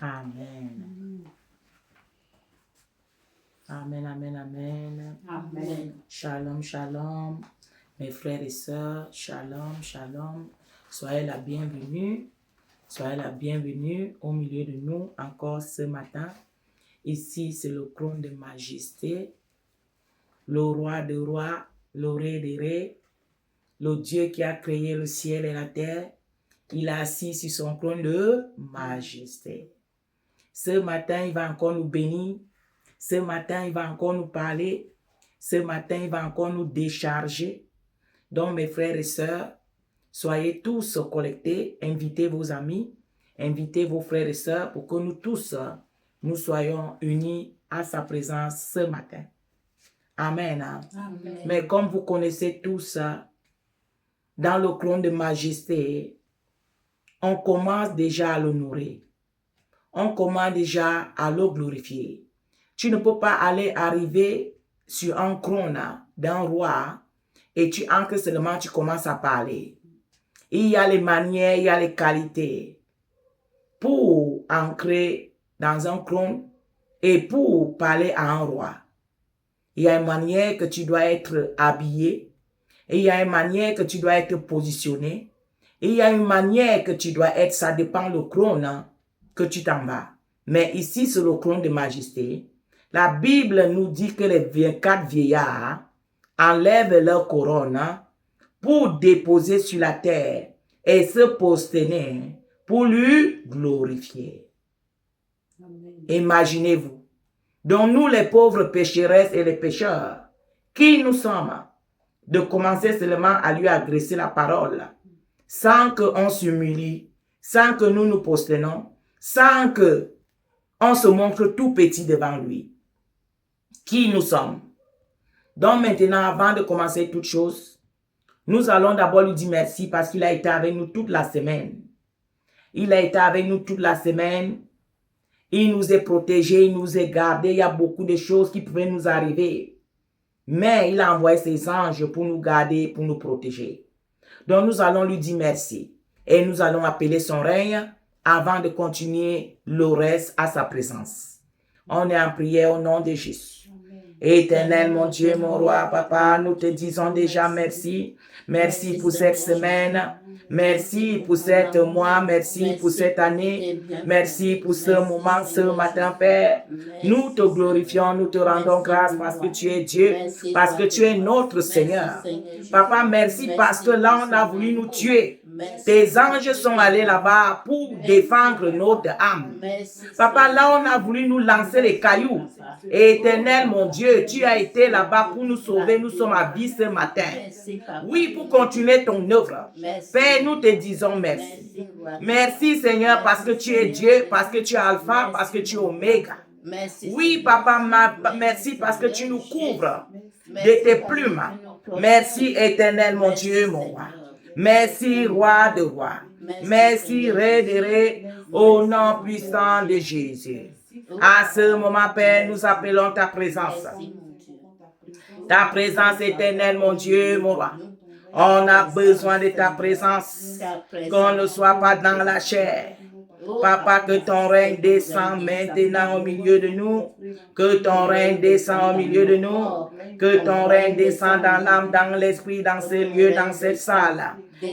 Amen. Amen, amen, amen. Amen. Shalom, shalom. Mes frères et sœurs, shalom, shalom. Soyez la bienvenue. Soyez la bienvenue au milieu de nous encore ce matin. Ici, c'est le trône de majesté, le roi de rois, le ré des rés, le Dieu qui a créé le ciel et la terre. Il est assis sur son trône de majesté. Ce matin, il va encore nous bénir. Ce matin, il va encore nous parler. Ce matin, il va encore nous décharger. Donc, mes frères et sœurs, soyez tous connectés. Invitez vos amis. Invitez vos frères et sœurs pour que nous tous, nous soyons unis à sa présence ce matin. Amen. Amen. Mais comme vous connaissez tous, dans le trône de majesté, on commence déjà à l'honorer. On commence déjà à le glorifier. Tu ne peux pas arriver sur un trône d'un roi et tu entres seulement, tu commences à parler. Il y a les manières, il y a les qualités pour entrer dans un trône et pour parler à un roi. Il y a une manière que tu dois être habillé, et il y a une manière que tu dois être positionné, et il y a une manière que tu dois être, ça dépend le trône que tu t'en vas. Mais ici, sur le trône de majesté, la Bible nous dit que les 24 vieillards enlèvent leur couronne pour déposer sur la terre et se prosterner pour lui glorifier. Amen. Imaginez-vous. Donc nous, les pauvres pécheresses et les pécheurs, qui nous sommes, de commencer seulement à lui adresser la parole, sans qu'on s'humilie, sans que nous nous prosternons, sans que on se montre tout petit devant lui. Qui nous sommes? Donc maintenant, avant de commencer toute chose, nous allons d'abord lui dire merci parce qu'il a été avec nous toute la semaine. Il a été avec nous toute la semaine. Il nous est protégé, il nous est gardé. Il y a beaucoup de choses qui pouvaient nous arriver. Mais il a envoyé ses anges pour nous garder, pour nous protéger. Donc nous allons lui dire merci. Et nous allons appeler son règne avant de continuer le reste à sa présence. On est en prière au nom de Jésus. Éternel, mon Dieu, mon roi, papa, nous te disons déjà merci. Merci pour cette semaine. Merci pour cette mois. Merci pour cette année. Merci pour ce moment, ce matin, Père. Nous te glorifions, nous te rendons grâce parce que tu es Dieu, parce que tu es notre Seigneur. Papa, merci parce que là, on a voulu nous tuer. Tes anges sont allés là-bas pour défendre notre âme. Papa, là, on a voulu nous lancer les cailloux. Éternel, mon Dieu, tu as été là-bas pour nous sauver. Nous sommes à vie ce matin. Oui, pour continuer ton œuvre. Père, nous te disons merci. Merci, Seigneur, parce que tu es Dieu, parce que tu es Alpha, parce que tu es Oméga. Oui, Papa, merci parce que tu nous couvres de tes plumes. Merci, Éternel, mon Dieu, mon roi. Merci, roi de rois. Merci, ré de ré, au nom puissant de Jésus. À ce moment, Père, nous appelons ta présence. Ta présence éternelle, mon Dieu, mon roi. On a besoin de ta présence, qu'on ne soit pas dans la chair. Papa, que ton règne descende maintenant au milieu de nous. Que ton règne descende au milieu de nous. Que ton règne descende dans l'âme, dans l'esprit, dans ces lieux, dans cette salle.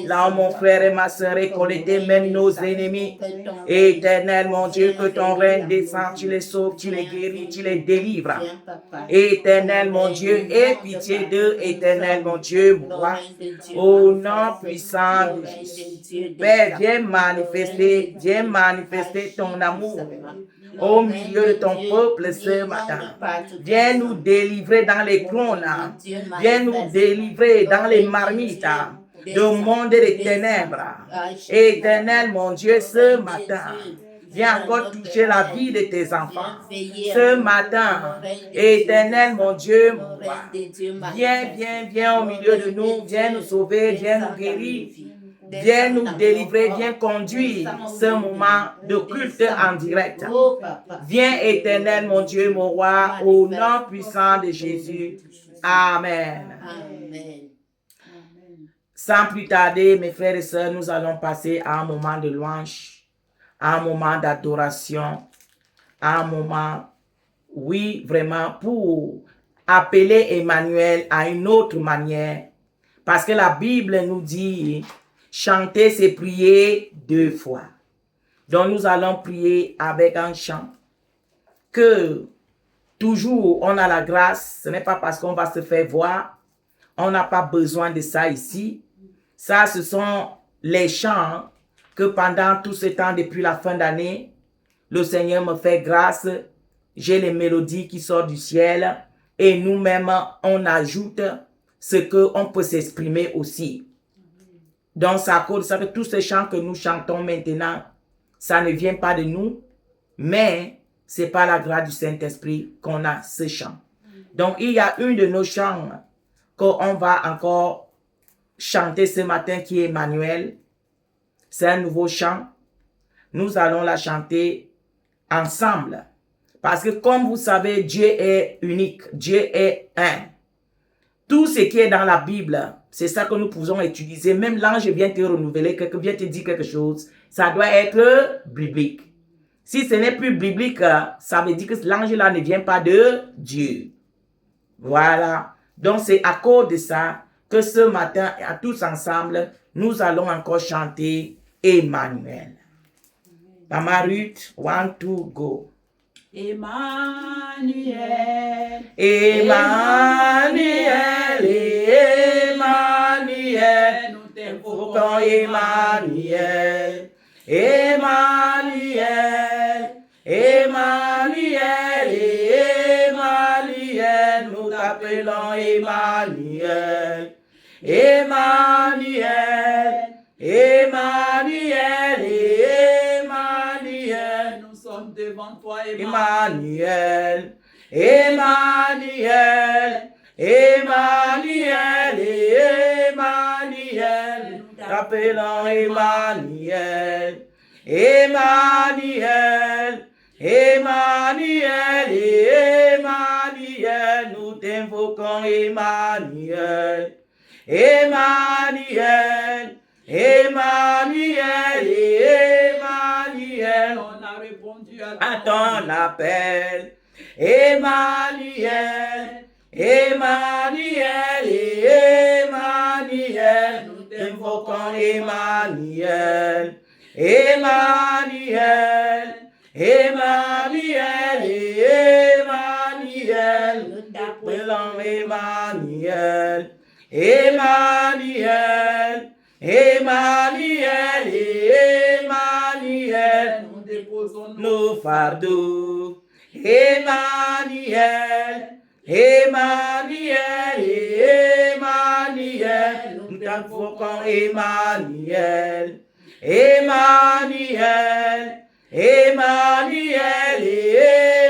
Là où mon frère et ma soeur est connecté, même nos ennemis. Éternel, mon Dieu, que ton règne descende, tu les sauves, tu les guéris, tu les délivres. Éternel, mon Dieu, aie pitié d'eux, éternel, mon Dieu, mon roi. Au nom puissant de Jésus. Père, viens manifester ton amour au milieu de ton peuple ce matin. Viens nous délivrer dans les trônes. Viens nous délivrer dans les marmites du monde des ténèbres. Éternel, mon Dieu, ce matin, viens encore toucher la vie de tes enfants. Ce matin, éternel, mon Dieu, mon roi, viens au milieu de nous, viens nous sauver, viens nous guérir, viens nous délivrer, viens conduire ce moment de culte en direct. Viens, éternel, mon Dieu, mon roi, au nom puissant de Jésus. Amen. Amen. Sans plus tarder, mes frères et sœurs, nous allons passer à un moment de louange. un moment d'adoration, un moment, oui, vraiment, pour appeler Emmanuel à une autre manière. Parce que la Bible nous dit, chanter, c'est prier 2 fois. Donc nous allons prier avec un chant. Que toujours on a la grâce, ce n'est pas parce qu'on va se faire voir. On n'a pas besoin de ça ici. Ça, ce sont les chants que pendant tout ce temps, depuis la fin d'année, le Seigneur me fait grâce. J'ai les mélodies qui sortent du ciel et nous-mêmes, on ajoute ce qu'on peut s'exprimer aussi. Donc, c'est à cause de ça que tous ces chants que nous chantons maintenant, ça ne vient pas de nous, mais c'est par la grâce du Saint-Esprit qu'on a ce chant. Donc, il y a une de nos chants qu'on va encore chanter ce matin qui est Emmanuel. C'est un nouveau chant. Nous allons la chanter ensemble. Parce que comme vous savez, Dieu est unique. Dieu est un. Tout ce qui est dans la Bible, c'est ça que nous pouvons utiliser. Même l'ange vient te renouveler, vient te dire quelque chose. Ça doit être biblique. Si ce n'est plus biblique, ça veut dire que l'ange là ne vient pas de Dieu. Voilà. Donc c'est à cause de ça que ce matin, à tous ensemble, nous allons encore chanter Emmanuel. Maman Ruth, 1, 2, go. Emmanuel, Emmanuel, Emmanuel, nous t'invoquons Emmanuel, Emmanuel, Emmanuel, Emmanuel, nous t'appelons Emmanuel, Emmanuel, Emmanuel, Emmanuel, nous sommes devant toi, Emmanuel, Emmanuel, Emmanuel, Emmanuel, t'appelons Emmanuel, Emmanuel, Emmanuel, Emmanuel, nous t'invoquons Emmanuel, Emmanuel, Emmanuel, Emmanuel, on a répondu à ton appel. Emmanuel, Emmanuel, Emmanuel, nous t'invoquons Emmanuel, Emmanuel, Emmanuel, Emmanuel, nous t'appelons Emmanuel, Emmanuel, Emmanuel, Emmanuel, nous déposons nos fardeaux. Emmanuel, Emmanuel, Emmanuel, nous t'invoquons Emmanuel, Emmanuel, Emmanuel,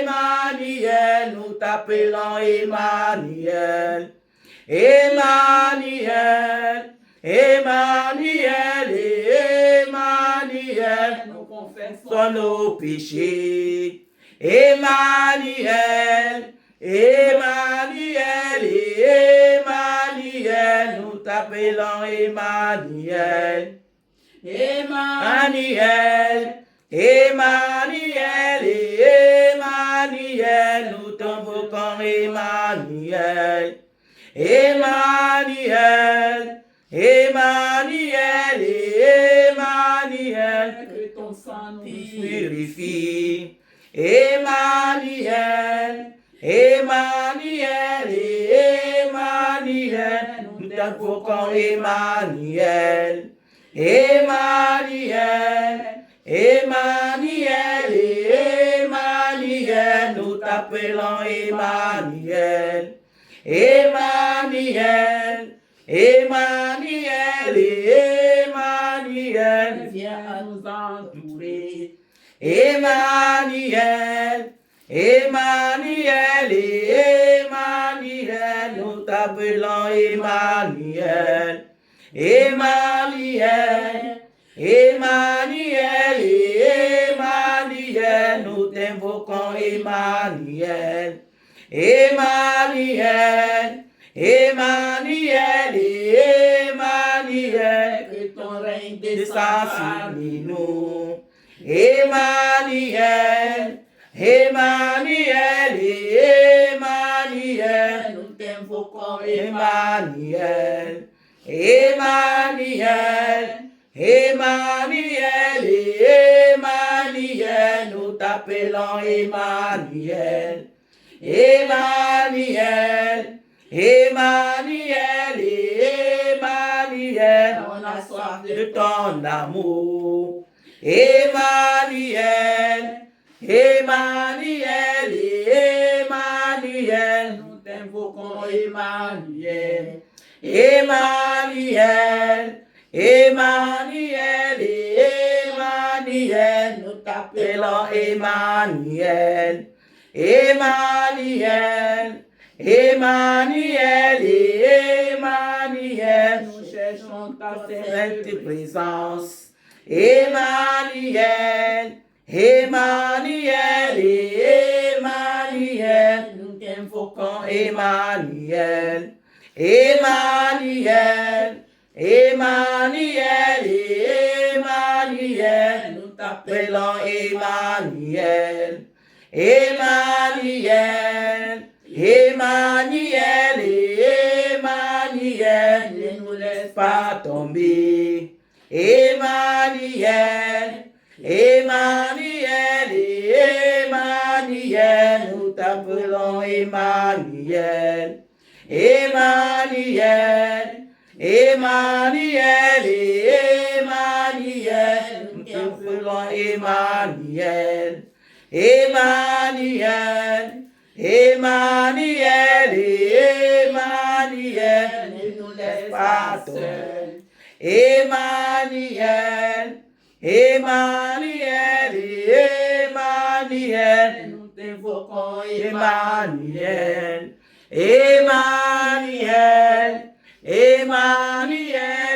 Emmanuel, nous t'appelons Emmanuel, Emmanuel, Emmanuel, Emmanuel, nous confessons sont nos péchés. Emmanuel, Emmanuel, Emmanuel, nous t'appelons Emmanuel, Emmanuel, Emmanuel, Emmanuel, nous t'invoquons Emmanuel, Emmanuel, Emmanuel, Emmanuel, que ton sang nous purifie. Emmanuel, Emmanuel, Emmanuel, nous t'invoquons Emmanuel, Emmanuel, Emmanuel, Emmanuel, nous t'appelons Emmanuel, Emmanuel, Emmanuel, Emmanuel, viens à nous entourer. Emmanuel, Emmanuel, Emmanuel, nous t'appelons Emmanuel, Emmanuel, Emmanuel, Emmanuel, nous t'invoquons Emmanuel, Emmanuel, Emmanuel, Emmanuel, Que ton règne descend descende sur nous. Emmanuel, Emmanuel, Emmanuel, nous t'invoquons, Emmanuel, Emmanuel, Emmanuel, Emmanuel, nous t'appelons Emmanuel, Emmanuel, Emmanuel, Emmanuel, on a soif de ton amour. Emmanuel, Emmanuel, Emmanuel, nous t'invoquons, Emmanuel. Emmanuel, Emmanuel, Emmanuel, Nous appelons t'appelons, Emmanuel, Emmanuel, Emmanuel, Emmanuel, nous cherchons ta sainte sainte présence. Emmanuel, Emmanuel, Emmanuel, nous t'invoquons, Emmanuel, Emmanuel, Emmanuel, Emmanuel, nous t'appelons, appelons Emmanuel, Emmanuel, Emmanuel, Emmanuel, ne nous laisse pas tomber. Emmanuel, Emmanuel, Emmanuel, nous t'appelons Emmanuel, Emmanuel, Emmanuel, Emmanuel, nous t'appelons Emmanuel, Emmanuel, Emmanuel, Emmanuel, ne nous laisse pas pas tomber. seuls. Emmanuel, Emmanuel, Emmanuel, Nous t'invoquons, Emmanuel, Emmanuel, Emmanuel,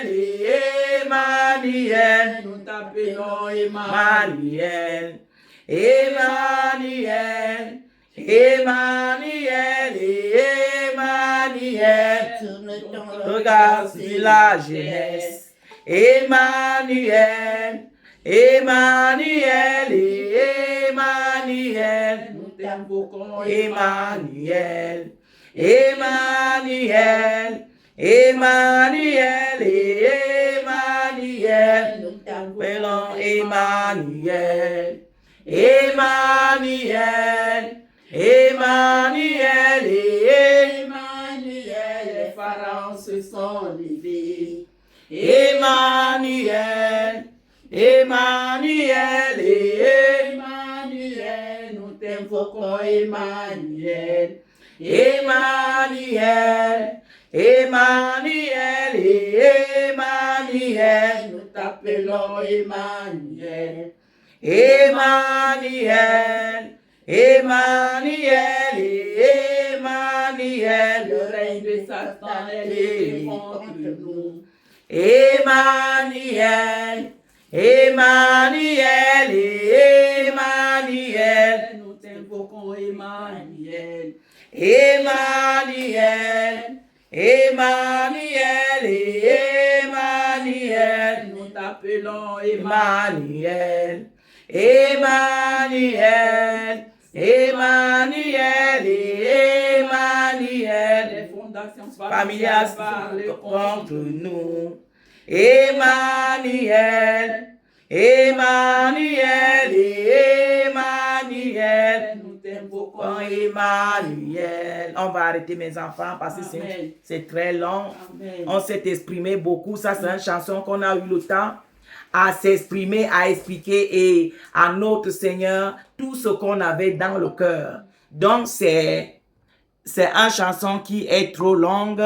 Emmanuel, nous t'appelons, Emmanuel, Emmanuel, Emmanuel, Emmanuel, Tourne ton regarde sur la jeunesse. Emmanuel, Emmanuel, Emmanuel, nous t'invoquons, Emmanuel, Emmanuel, Emmanuel, Emmanuel, nous appelons t'invoquons, Emmanuel, Emmanuel, Emmanuel, Emmanuel, les pharaons se sont levés. Emmanuel, Emmanuel, Emmanuel, nous t'invoquons, Emmanuel. Emmanuel, Emmanuel, Emmanuel, Nous t'appelons, Emmanuel. Emmanuel, Emmanuel, Emmanuel, Le règne de Satan est levé contre nous. Emmanuel, Emmanuel, Emmanuel, Nous t'invoquons, Emmanuel. Emmanuel, Emmanuel, Emmanuel, Nous t'appelons, Emmanuel. Emmanuel, Emmanuel, Emmanuel, Les fondations familiales parlent contre nous. Emmanuel, Emmanuel, Emmanuel, nous t'invoquons, oh, Emmanuel. On va arrêter mes enfants parce que Amen. c'est très long. Amen. On s'est exprimé beaucoup. Ça, c'est une chanson qu'on a eu le temps à s'exprimer, à expliquer et à notre Seigneur tout ce qu'on avait dans le cœur. Donc, c'est une chanson qui est trop longue.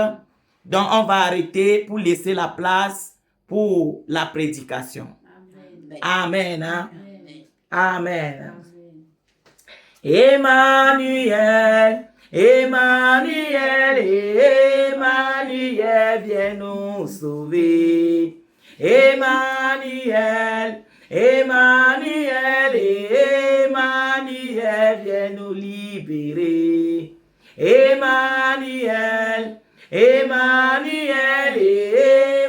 Donc, on va arrêter pour laisser la place pour la prédication. Amen. Amen. Hein? Amen. Amen. Emmanuel, Emmanuel, Emmanuel, viens nous sauver. Emmanuel, Emmanuel, Emmanuel, viens nous libérer. Emmanuel, Emmanuel,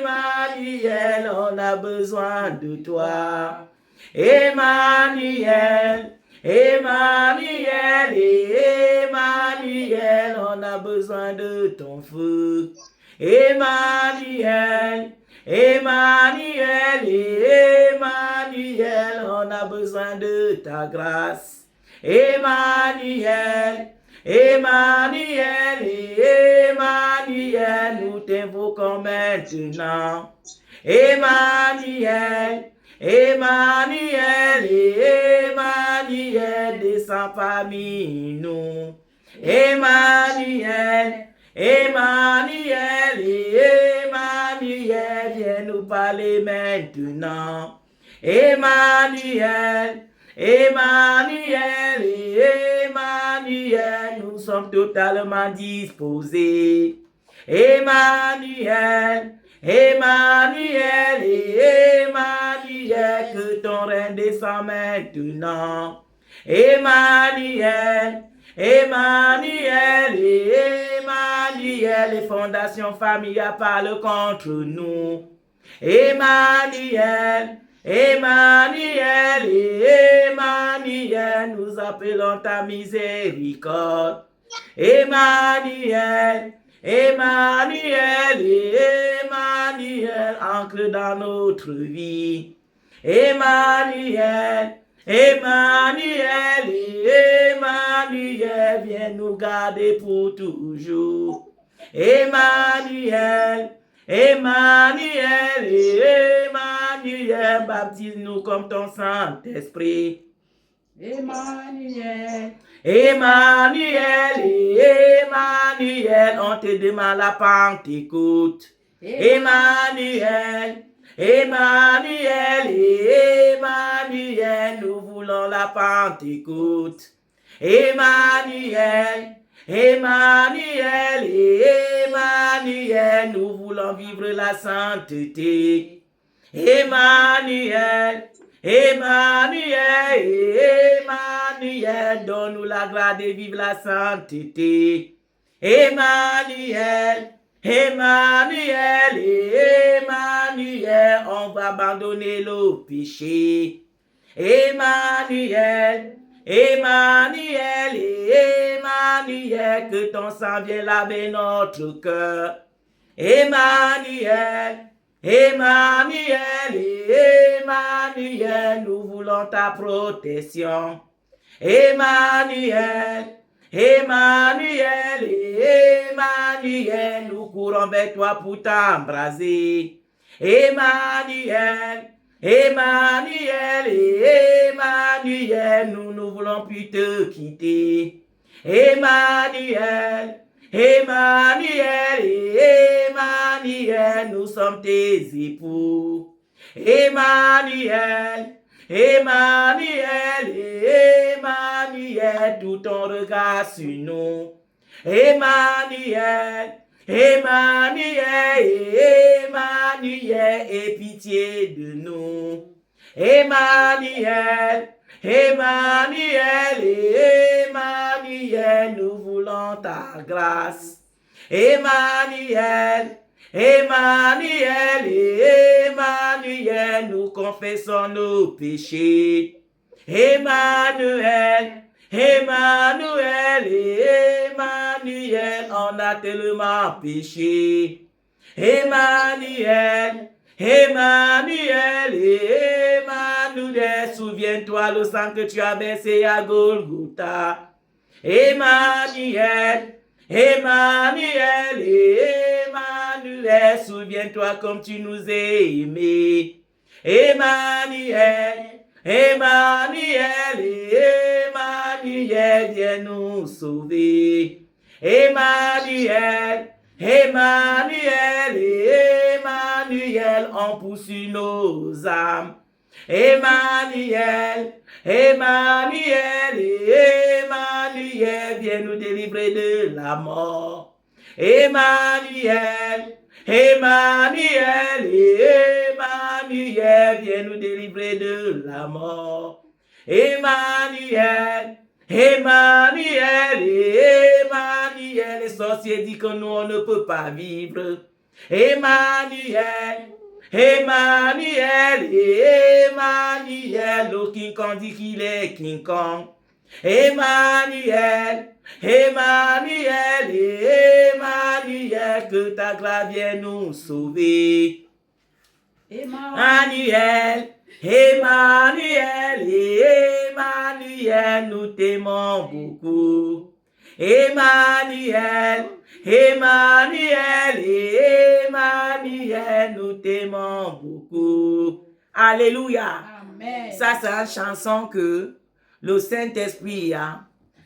Emmanuel, on a besoin de toi. Emmanuel, Emmanuel, Emmanuel, on a besoin de ton feu. Emmanuel, Emmanuel, Emmanuel, on a besoin de ta grâce. Emmanuel, Emmanuel, Emmanuel, nous t'invoquons maintenant. Emmanuel, Emmanuel, Emmanuel, descends parmi nous. Emmanuel, Emmanuel, Emmanuel, viens nous parler maintenant. Emmanuel, Emmanuel, Emmanuel, nous sommes totalement disposés. Emmanuel, Emmanuel, Emmanuel, que ton règne descend maintenant. Emmanuel, Emmanuel, Emmanuel, les fondations familiales parlent contre nous. Emmanuel, Emmanuel, Emmanuel, nous appelons ta miséricorde. Emmanuel, Emmanuel, Emmanuel, ancre dans notre vie. Emmanuel, Emmanuel, Emmanuel, viens nous garder pour toujours. Emmanuel, Emmanuel, Emmanuel, baptise-nous comme ton Saint-Esprit. Emmanuel, Emmanuel, Emmanuel, on te demande la Pentecôte. Emmanuel, Emmanuel, Emmanuel, nous voulons la Pentecôte. Emmanuel, Emmanuel, Emmanuel, nous voulons vivre la sainteté. Emmanuel, Emmanuel, Emmanuel, donne-nous la grâce de vivre la sainteté. Emmanuel, Emmanuel, Emmanuel, on va abandonner le péché. Emmanuel, Emmanuel, Emmanuel, que ton sang vienne laver notre cœur. Emmanuel, Emmanuel, Emmanuel, nous voulons ta protection. Emmanuel, Emmanuel, Emmanuel, nous courons vers toi pour t'embraser. Emmanuel, Emmanuel, Emmanuel, nous ne voulons plus te quitter. Emmanuel, Emmanuel, Emmanuel, nous sommes tes époux. Emmanuel, Emmanuel, Emmanuel, tout ton regard sur nous. Emmanuel, Emmanuel, Emmanuel, aie pitié de nous. Emmanuel, Emmanuel, Emmanuel, nous voulons ta grâce. Emmanuel, Emmanuel, Emmanuel, nous confessons nos péchés. Emmanuel, Emmanuel, Emmanuel, on a tellement péché. Emmanuel, Emmanuel, Emmanuel, souviens-toi le sang que tu as versé à Golgotha. Emmanuel, Emmanuel, Emmanuel, souviens-toi comme tu nous as aimés. Emmanuel, Emmanuel, Emmanuel, viens nous sauver. Emmanuel, Emmanuel, Emmanuel, on poursuit nos âmes. Emmanuel, Emmanuel, Emmanuel, viens nous délivrer de la mort. Emmanuel, Emmanuel, Emmanuel, viens nous délivrer de la mort. Emmanuel, Emmanuel, Emmanuel, les sorciers disent que nous on ne peut pas vivre. Emmanuel, Emmanuel, Emmanuel, le King Kong dit qu'il est King Kong. Emmanuel, Emmanuel, Emmanuel, que ta grâce vienne nous sauver. Emmanuel, Emmanuel, Emmanuel, nous t'aimons beaucoup. Emmanuel, Emmanuel, Emmanuel, nous t'aimons beaucoup. Alléluia. Amen. Ça, c'est une chanson que le Saint-Esprit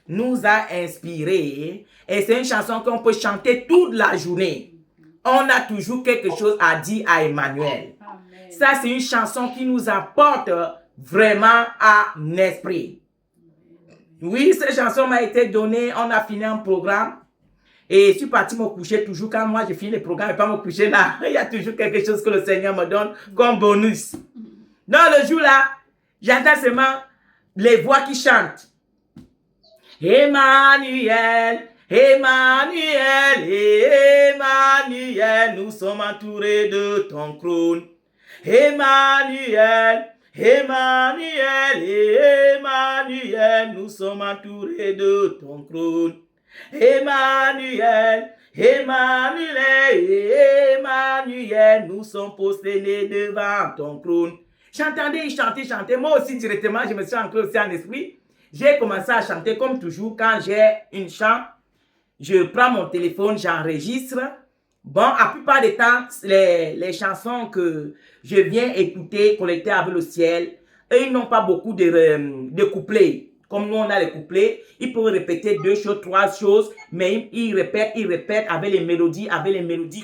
nous a inspiré. Et c'est une chanson qu'on peut chanter toute la journée. On a toujours quelque chose à dire à Emmanuel. Amen. Ça, c'est une chanson qui nous apporte vraiment un esprit. Oui, cette chanson m'a été donnée. On a fini un programme. Et je suis parti me coucher toujours. Quand moi, je finis le programme et pas me coucher là, il y a toujours quelque chose que le Seigneur me donne comme bonus. Dans le jour là, j'entends seulement les voix qui chantent. Emmanuel, Emmanuel, Emmanuel, nous sommes entourés de ton trône. Emmanuel, Emmanuel, Emmanuel, nous sommes entourés de ton trône. Emmanuel, Emmanuel, Emmanuel, nous sommes prosternés devant ton trône. J'entendais chanter. Moi aussi, directement, je me suis ancré aussi en esprit. J'ai commencé à chanter comme toujours. Quand j'ai une chant, je prends mon téléphone, j'enregistre. Bon, à plupart des temps, les chansons que je viens écouter, collectées avec le ciel, eux, ils n'ont pas beaucoup de couplets. Comme nous, on a les couplets, ils peuvent répéter 2 choses, 3 choses, mais ils répètent avec les mélodies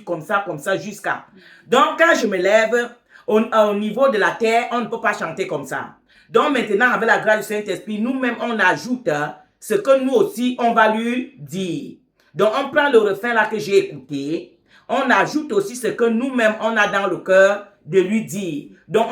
comme ça, jusqu'à. Donc, quand je me lève, au niveau de la terre, on ne peut pas chanter comme ça. Donc, maintenant, avec la grâce du Saint-Esprit, nous-mêmes, on ajoute ce que nous aussi, on va lui dire. Donc, on prend le refrain là que j'ai écouté, on ajoute aussi ce que nous-mêmes, on a dans le cœur de lui dire. Donc,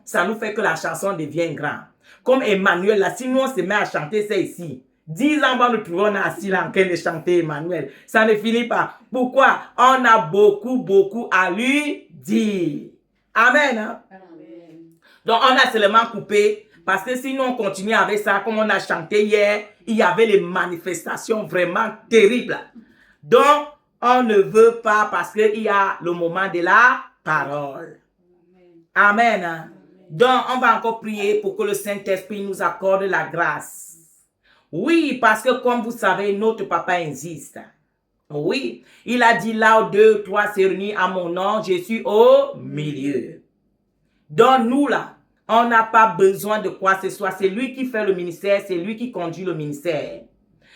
ça nous fait que la chanson devient grande. Comme Emmanuel, là, si nous on se met à chanter, c'est ici. 10 ans, nous trouvons assis là en train de chanter Emmanuel. Ça ne finit pas. Pourquoi? On a beaucoup à lui dire. Amen. Hein? Amen. Donc, on a seulement coupé. Parce que si nous on continue avec ça, comme on a chanté hier, il y avait les manifestations vraiment terribles. Donc, on ne veut pas parce qu'il y a le moment de la parole. Amen. Hein? Donc, on va encore prier pour que le Saint-Esprit nous accorde la grâce. Oui, parce que comme vous savez, notre papa insiste. Oui, il a dit là où 2 ou 3 se réunissent à mon nom, je suis au milieu. Donc, nous là, on n'a pas besoin de quoi que ce soit. C'est lui qui fait le ministère, c'est lui qui conduit le ministère.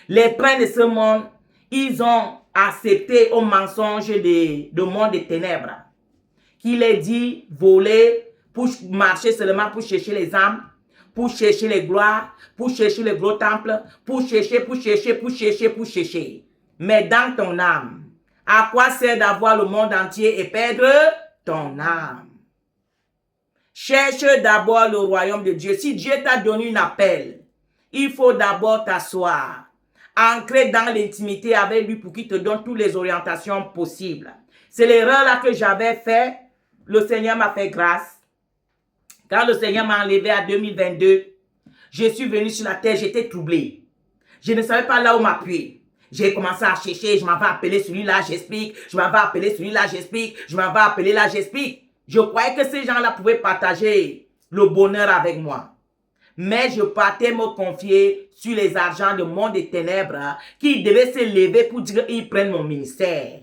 Les princes de ce monde, ils ont accepté au mensonge du monde des ténèbres. Qui les dit voler, pour marcher seulement pour chercher les âmes, pour chercher les gloires, pour chercher les gros temples, pour chercher. Mais dans ton âme, à quoi sert d'avoir le monde entier et perdre ton âme? Cherche d'abord le royaume de Dieu. Si Dieu t'a donné un appel, il faut d'abord t'asseoir, ancrer dans l'intimité avec lui pour qu'il te donne toutes les orientations possibles. C'est l'erreur là que j'avais fait. Le Seigneur m'a fait grâce. Quand le Seigneur m'a enlevé à 2022, je suis venu sur la terre, j'étais troublé. Je ne savais pas là où m'appuyer. J'ai commencé à chercher, je m'en vais appeler celui-là, j'explique. Je m'en vais appeler celui-là, j'explique. Je m'en vais appeler là, j'explique. Je croyais que ces gens-là pouvaient partager le bonheur avec moi. Mais je partais me confier sur les argents du monde des ténèbres qui devaient se lever pour dire qu'ils prennent mon ministère.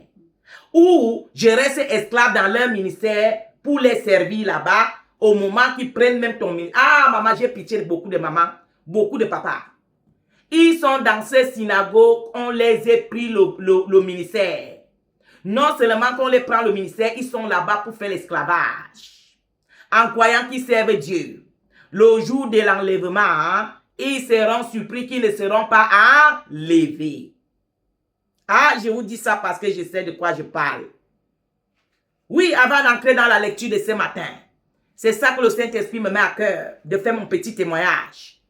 Ou je reste esclave dans leur ministère pour les servir là-bas au moment qu'ils prennent même ton ministère. Ah, maman, j'ai pitié de beaucoup de mamans, beaucoup de papas. Ils sont dans ces synagogues, on les a pris le ministère. Non seulement qu'on les prend le ministère, ils sont là-bas pour faire l'esclavage. En croyant qu'ils servent Dieu. Le jour de l'enlèvement, ils seront surpris qu'ils ne seront pas enlevés. Ah, je vous dis ça parce que je sais de quoi je parle. Oui, avant d'entrer dans la lecture de ce matin, c'est ça que le Saint-Esprit me met à cœur, de faire mon petit témoignage.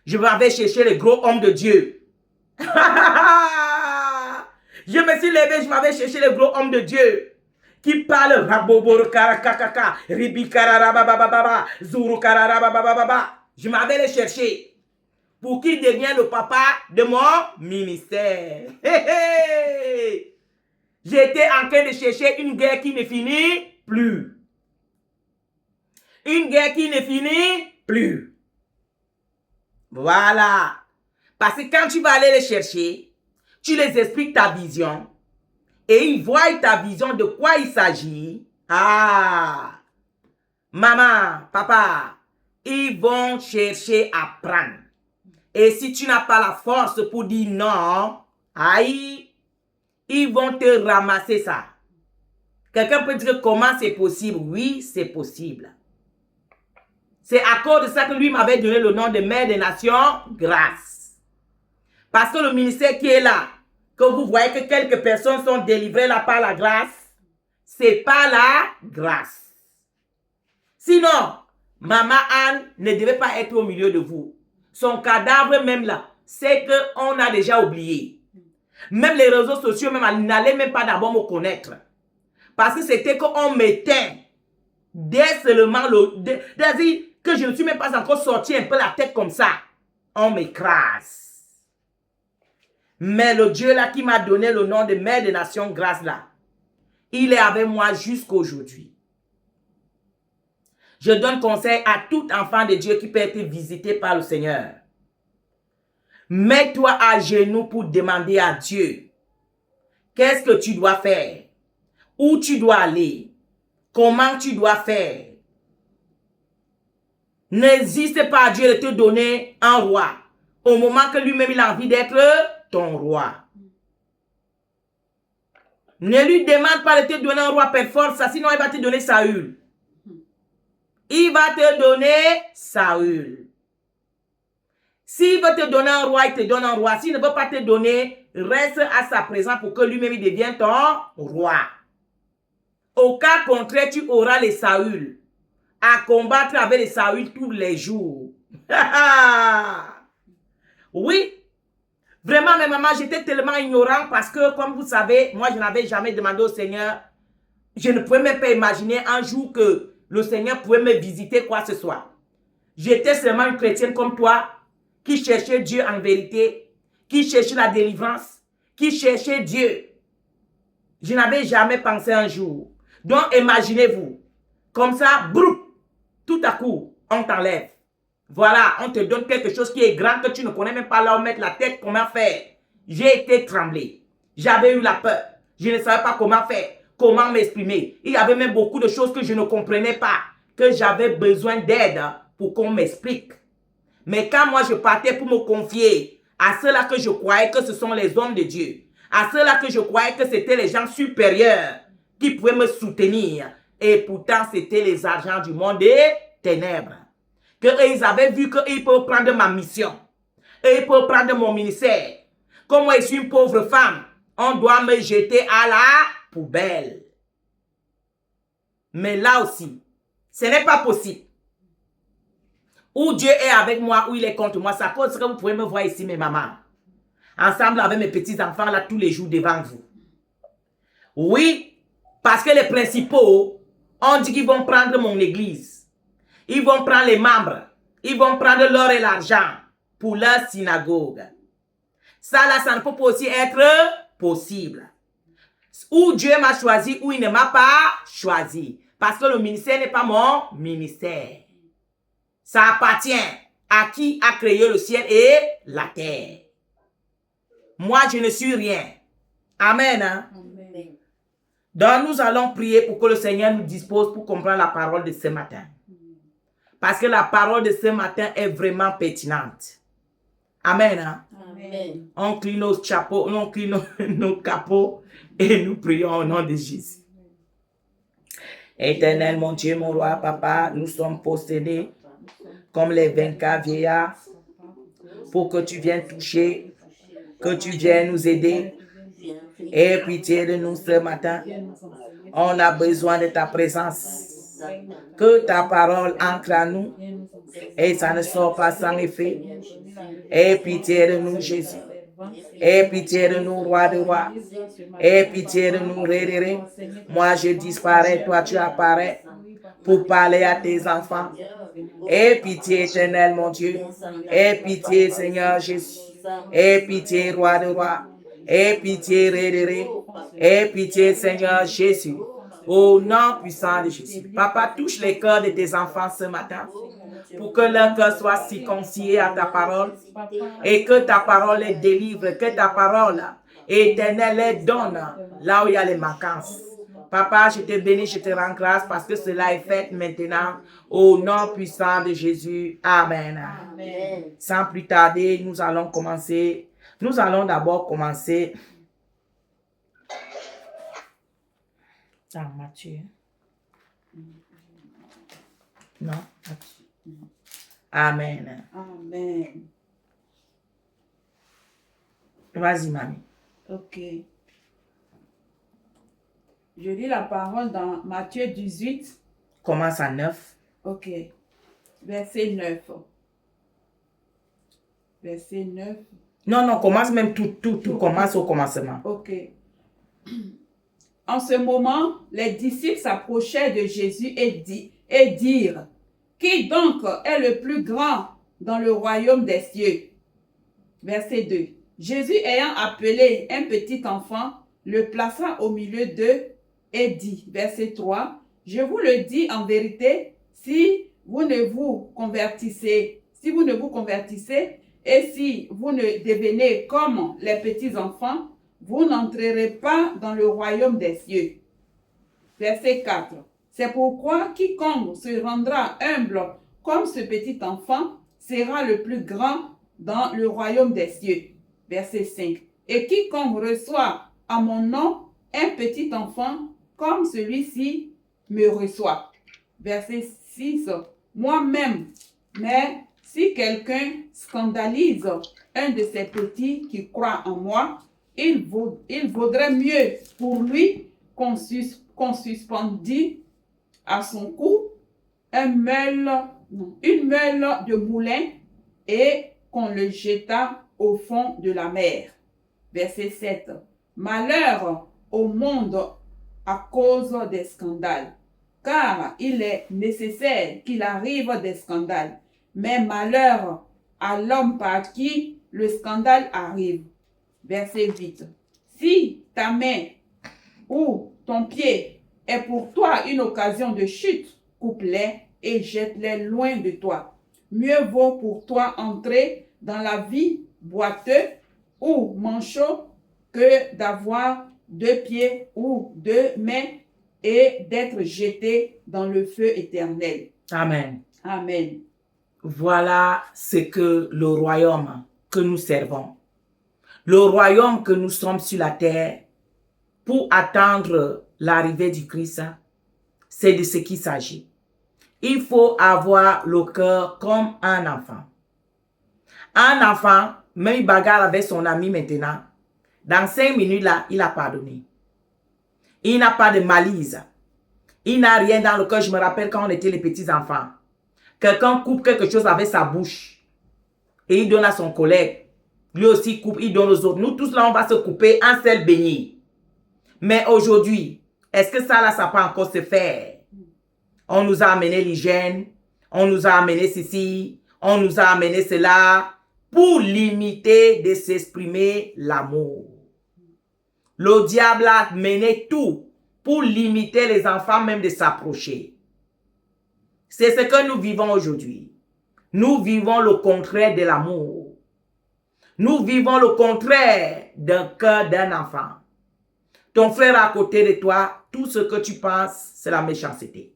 Je vais chercher les gros hommes de Dieu. Je me suis levé, je m'avais cherché les gros hommes de Dieu. qui parle raboboro karakakaka, ribikararabababa, zuru kararabababa. Je m'avais les chercher pour qu'il devienne le papa de mon ministère. J'étais en train de chercher une guerre qui ne finit plus. Une guerre qui ne finit plus. Voilà. Parce que quand tu vas aller les chercher, tu les expliques ta vision et ils voient ta vision de quoi il s'agit. Ah, maman, papa, ils vont chercher à prendre. Et si tu n'as pas la force pour dire non, aïe, ils vont te ramasser ça. Quelqu'un peut dire comment c'est possible? Oui, c'est possible. C'est à cause de ça que lui m'avait donné le nom de Mère des Nations, grâce. Parce que le ministère qui est là, que vous voyez que quelques personnes sont délivrées là par la grâce, c'est pas la grâce. Sinon, Maman Anne ne devait pas être au milieu de vous. Son cadavre même là, c'est qu'on a déjà oublié. Même les réseaux sociaux, même, elle n'allait même pas d'abord me connaître. Parce que c'était qu'on m'éteint. Dès seulement que je ne suis même pas encore sorti un peu la tête comme ça. On m'écrase. Mais le Dieu là qui m'a donné le nom de Mère des Nations grâce là, il est avec moi jusqu'à aujourd'hui. Je donne conseil à tout enfant de Dieu qui peut être visité par le Seigneur. Mets-toi à genoux pour demander à Dieu qu'est-ce que tu dois faire, où tu dois aller, comment tu dois faire. N'hésite pas à Dieu de te donner un roi au moment que lui-même il a envie d'être ton roi. Ne lui demande pas de te donner un roi par force, sinon il va te donner Saül. Il va te donner Saül. S'il veut te donner un roi, il te donne un roi. S'il ne veut pas te donner, reste à sa présence pour que lui-même il devienne ton roi. Au cas contraire, tu auras les Saül à combattre avec les Saül tous les jours. Oui. Vraiment, mes mamans, j'étais tellement ignorant parce que, comme vous savez, moi, je n'avais jamais demandé au Seigneur. Je ne pouvais même pas imaginer un jour que le Seigneur pouvait me visiter quoi que ce soit. J'étais seulement une chrétienne comme toi, qui cherchait Dieu en vérité, qui cherchait la délivrance, qui cherchait Dieu. Je n'avais jamais pensé un jour. Donc, imaginez-vous, comme ça, broup, tout à coup, on t'enlève. Voilà, on te donne quelque chose qui est grand, que tu ne connais même pas là où mettre la tête, comment faire. J'ai été tremblé. J'avais eu la peur. Je ne savais pas comment faire, comment m'exprimer. Il y avait même beaucoup de choses que je ne comprenais pas, que j'avais besoin d'aide pour qu'on m'explique. Mais quand moi je partais pour me confier à ceux-là que je croyais que ce sont les hommes de Dieu, à ceux-là que je croyais que c'était les gens supérieurs qui pouvaient me soutenir, et pourtant c'était les agents du monde des ténèbres, qu'ils avaient vu qu'ils peuvent prendre ma mission, et ils peuvent prendre mon ministère. Comme moi je suis une pauvre femme, on doit me jeter à la poubelle. Mais là aussi, ce n'est pas possible. Où Dieu est avec moi, où il est contre moi, c'est à cause que vous pouvez me voir ici, mes mamans. Ensemble avec mes petits-enfants, là, tous les jours devant vous. Oui, parce que les principaux, on dit qu'ils vont prendre mon église. Ils vont prendre les membres. Ils vont prendre l'or et l'argent pour leur synagogue. Ça, là, ça ne peut pas aussi être possible. Où Dieu m'a choisi, où il ne m'a pas choisi. Parce que le ministère n'est pas mon ministère. Ça appartient à qui a créé le ciel et la terre. Moi, je ne suis rien. Amen. Hein? Amen. Donc, nous allons prier pour que le Seigneur nous dispose pour comprendre la parole de ce matin. Parce que la parole de ce matin est vraiment pertinente. Amen. Hein? Amen. On clie nos chapeaux, on clie nos capots et nous prions au nom de Jésus. Éternel, mon Dieu, mon roi, papa, nous sommes possédés comme les 24 vieillards, pour que tu viennes toucher, que tu viennes nous aider. Aie pitié de nous ce matin. On a besoin de ta présence. Que ta parole entre à nous et ça ne sort pas sans effet. Aie pitié de nous, Jésus. Aie pitié de nous, roi de rois. Aie pitié de nous, ré. Moi, je disparais, toi, tu apparais pour parler à tes enfants. Aie pitié, éternel, mon Dieu. Aie pitié, Seigneur Jésus. Aie pitié, roi de rois. Aie pitié, ré. Aie pitié, Seigneur Jésus. Au nom puissant de Jésus. Papa, touche les cœurs de tes enfants ce matin pour que leur cœur soit circoncis à ta parole et que ta parole les délivre, que ta parole éternelle les donne là où il y a les vacances. Papa, je te bénis, je te rends grâce parce que cela est fait maintenant au nom puissant de Jésus. Amen. Amen. Sans plus tarder, nous allons commencer. Nous allons d'abord commencer dans Matthieu. Non, Matthieu. Amen. Amen. Vas-y, mamie. Ok. Je lis la parole dans Matthieu 18. Commence à 9. Ok. Verset 9. Verset 9. Non, commence même tout commence au commencement. Ok. En ce moment, les disciples s'approchaient de Jésus et dirent, qui donc est le plus grand dans le royaume des cieux? Verset 2. Jésus ayant appelé un petit enfant, le plaça au milieu d'eux et dit, verset 3, je vous le dis en vérité, si vous ne vous convertissez et si vous ne devenez comme les petits enfants, vous n'entrerez pas dans le royaume des cieux. Verset 4. C'est pourquoi quiconque se rendra humble comme ce petit enfant sera le plus grand dans le royaume des cieux. Verset 5. Et quiconque reçoit à mon nom un petit enfant comme celui-ci me reçoit. Verset 6. Moi-même, mais si quelqu'un scandalise un de ces petits qui croient en moi, il vaudrait mieux pour lui qu'on suspendît à son cou une meule de moulin et qu'on le jeta au fond de la mer. Verset 7. Malheur au monde à cause des scandales, car il est nécessaire qu'il arrive des scandales, mais malheur à l'homme par qui le scandale arrive. Verset 8. Si ta main ou ton pied est pour toi une occasion de chute, coupe-les et jette-les loin de toi. Mieux vaut pour toi entrer dans la vie boiteux ou manchot que d'avoir 2 pieds ou 2 mains et d'être jeté dans le feu éternel. Amen. Amen. Voilà ce que le royaume que nous servons. Le royaume que nous sommes sur la terre pour attendre l'arrivée du Christ, c'est de ce qu'il s'agit. Il faut avoir le cœur comme un enfant. Un enfant, même il bagarre avec son ami maintenant, dans 5 minutes là, il a pardonné. Il n'a pas de malice. Il n'a rien dans le cœur. Je me rappelle quand on était les petits enfants. Quelqu'un coupe quelque chose avec sa bouche et il donne à son collègue. Lui aussi coupe, il donne aux autres. Nous tous là, on va se couper un seul beignet. Mais aujourd'hui, est-ce que ça là, ça peut encore se faire? On nous a amené l'hygiène, on nous a amené ceci, on nous a amené cela pour limiter de s'exprimer l'amour. Le diable a mené tout pour limiter les enfants même de s'approcher. C'est ce que nous vivons aujourd'hui. Nous vivons le contraire de l'amour. Nous vivons le contraire d'un cœur d'un enfant. Ton frère à côté de toi, tout ce que tu penses, c'est la méchanceté.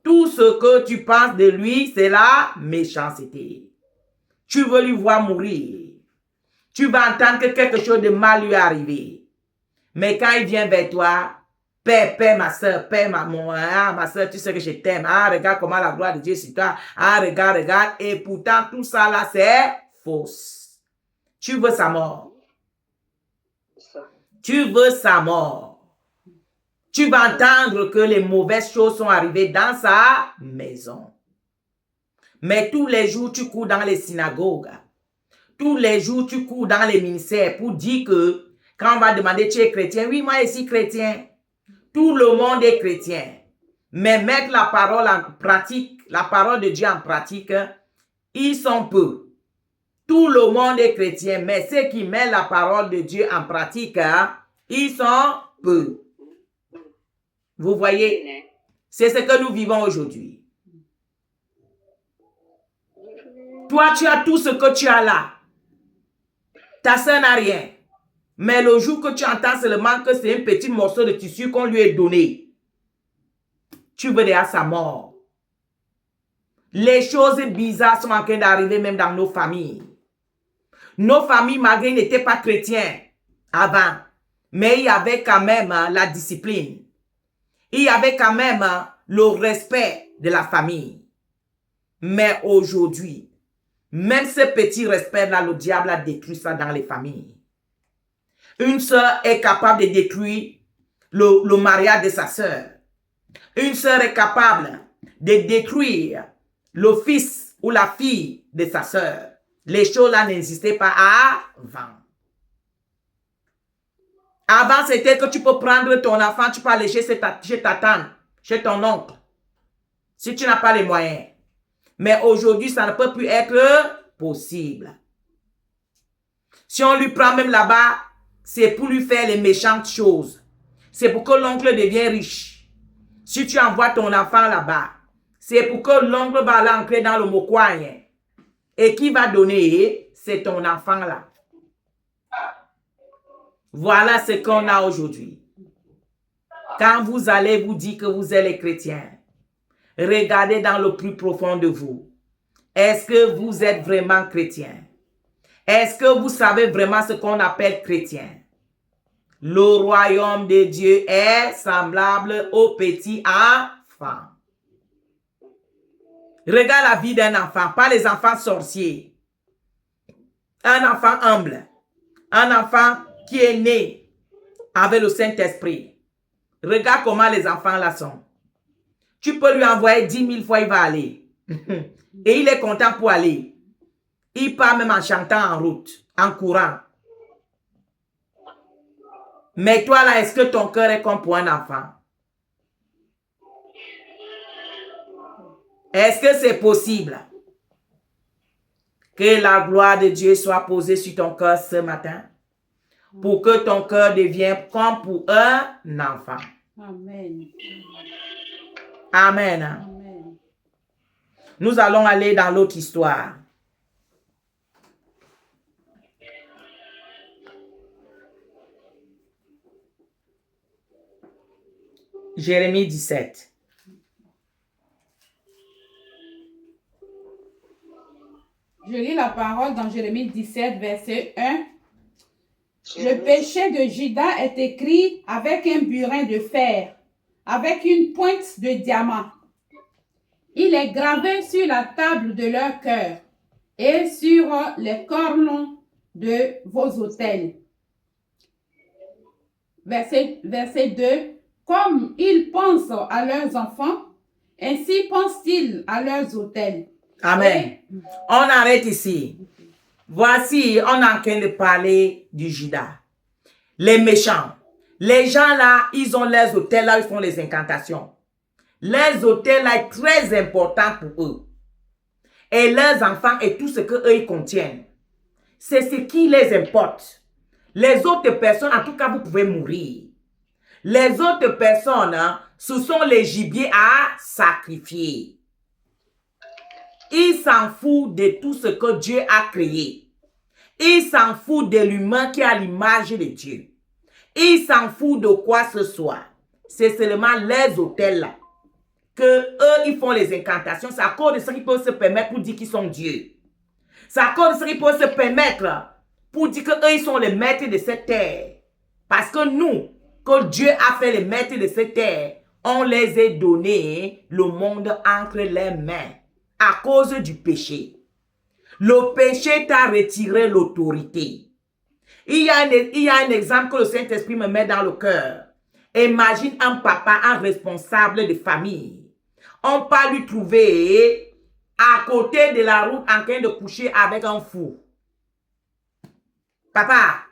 Tout ce que tu penses de lui, c'est la méchanceté. Tu veux lui voir mourir. Tu vas entendre que quelque chose de mal lui est arrivé. Mais quand il vient vers toi, paix, ma soeur, paix, ma soeur, tu sais que je t'aime. Ah, regarde comment la gloire de Dieu sur toi. Ah, regarde. Et pourtant, tout ça là, c'est fausse. Tu veux sa mort. Tu veux sa mort. Tu vas entendre que les mauvaises choses sont arrivées dans sa maison. Mais tous les jours, tu cours dans les synagogues. tous les jours, tu cours dans les ministères pour dire que quand on va demander tu es chrétien, oui, moi je suis chrétien. Tout le monde est chrétien. Mais mettre la parole en pratique, la parole de Dieu en pratique, ils sont peu. Tout le monde est chrétien, mais ceux qui mettent la parole de Dieu en pratique, ils sont peu. Vous voyez, c'est ce que nous vivons aujourd'hui. Toi, tu as tout ce que tu as là. Ta soeur n'a rien. Mais le jour que tu entends seulement que c'est un petit morceau de tissu qu'on lui a donné, tu veux déjà sa mort. Les choses bizarres sont en train d'arriver même dans nos familles. Nos familles, malgré, n'étaient pas chrétiens avant. Mais il y avait quand même la discipline. Il y avait quand même le respect de la famille. Mais aujourd'hui, même ce petit respect-là, le diable a détruit ça dans les familles. Une sœur est capable de détruire le mariage de sa sœur. Une sœur est capable de détruire le fils ou la fille de sa sœur. Les choses-là n'existaient pas avant. Avant, c'était que tu peux prendre ton enfant, tu peux aller chez ta tante, chez ton oncle, si tu n'as pas les moyens. Mais aujourd'hui, ça ne peut plus être possible. Si on lui prend même là-bas, c'est pour lui faire les méchantes choses. C'est pour que l'oncle devienne riche. Si tu envoies ton enfant là-bas, c'est pour que l'oncle va l'entrer dans le mokoyen. Et qui va donner, c'est ton enfant là. Voilà ce qu'on a aujourd'hui. Quand vous allez vous dire que vous êtes les chrétiens, regardez dans le plus profond de vous. Est-ce que vous êtes vraiment chrétien? Est-ce que vous savez vraiment ce qu'on appelle chrétien? Le royaume de Dieu est semblable au petit enfant. Regarde la vie d'un enfant, pas les enfants sorciers. Un enfant humble. Un enfant qui est né avec le Saint-Esprit. Regarde comment les enfants là sont. Tu peux lui envoyer 10 000 fois, il va aller. Et il est content pour aller. Il part même en chantant en route, en courant. Mais toi là, est-ce que ton cœur est comme pour un enfant? Est-ce que c'est possible que la gloire de Dieu soit posée sur ton cœur ce matin? Pour que ton cœur devienne comme pour un enfant. Amen. Amen. Amen. Nous allons aller dans l'autre histoire. Jérémie 17. Je lis la parole dans Jérémie 17, verset 1. Le péché de Juda est écrit avec un burin de fer, avec une pointe de diamant. Il est gravé sur la table de leur cœur et sur les cornes de vos autels. Verset 2. Comme ils pensent à leurs enfants, ainsi pensent-ils à leurs autels. Amen. On arrête ici. Voici, on est en train de parler du Juda. Les méchants. Les gens là, ils ont leurs autels là, ils font les incantations. Leurs autels là est très important pour eux. Et leurs enfants et tout ce qu'eux ils contiennent. C'est ce qui les importe. Les autres personnes, en tout cas, vous pouvez mourir. Les autres personnes, hein, ce sont les gibiers à sacrifier. Il s'en fout de tout ce que Dieu a créé. Il s'en fout de l'humain qui a l'image de Dieu. Il s'en fout de quoi ce soit. C'est seulement les autels là. Que eux, ils font les incantations. C'est à cause de ça qu'ils peuvent se permettre pour dire qu'ils sont Dieu. C'est à cause de ça qu'ils peuvent se permettre pour dire qu'eux, ils sont les maîtres de cette terre. Parce que nous, que Dieu a fait les maîtres de cette terre, on les a donné le monde entre les mains. À cause du péché. Le péché t'a retiré l'autorité. Il y a un exemple que le Saint-Esprit me met dans le cœur. Imagine un papa, un responsable de famille. On peut lui trouver à côté de la route en train de coucher avec un fou. Papa,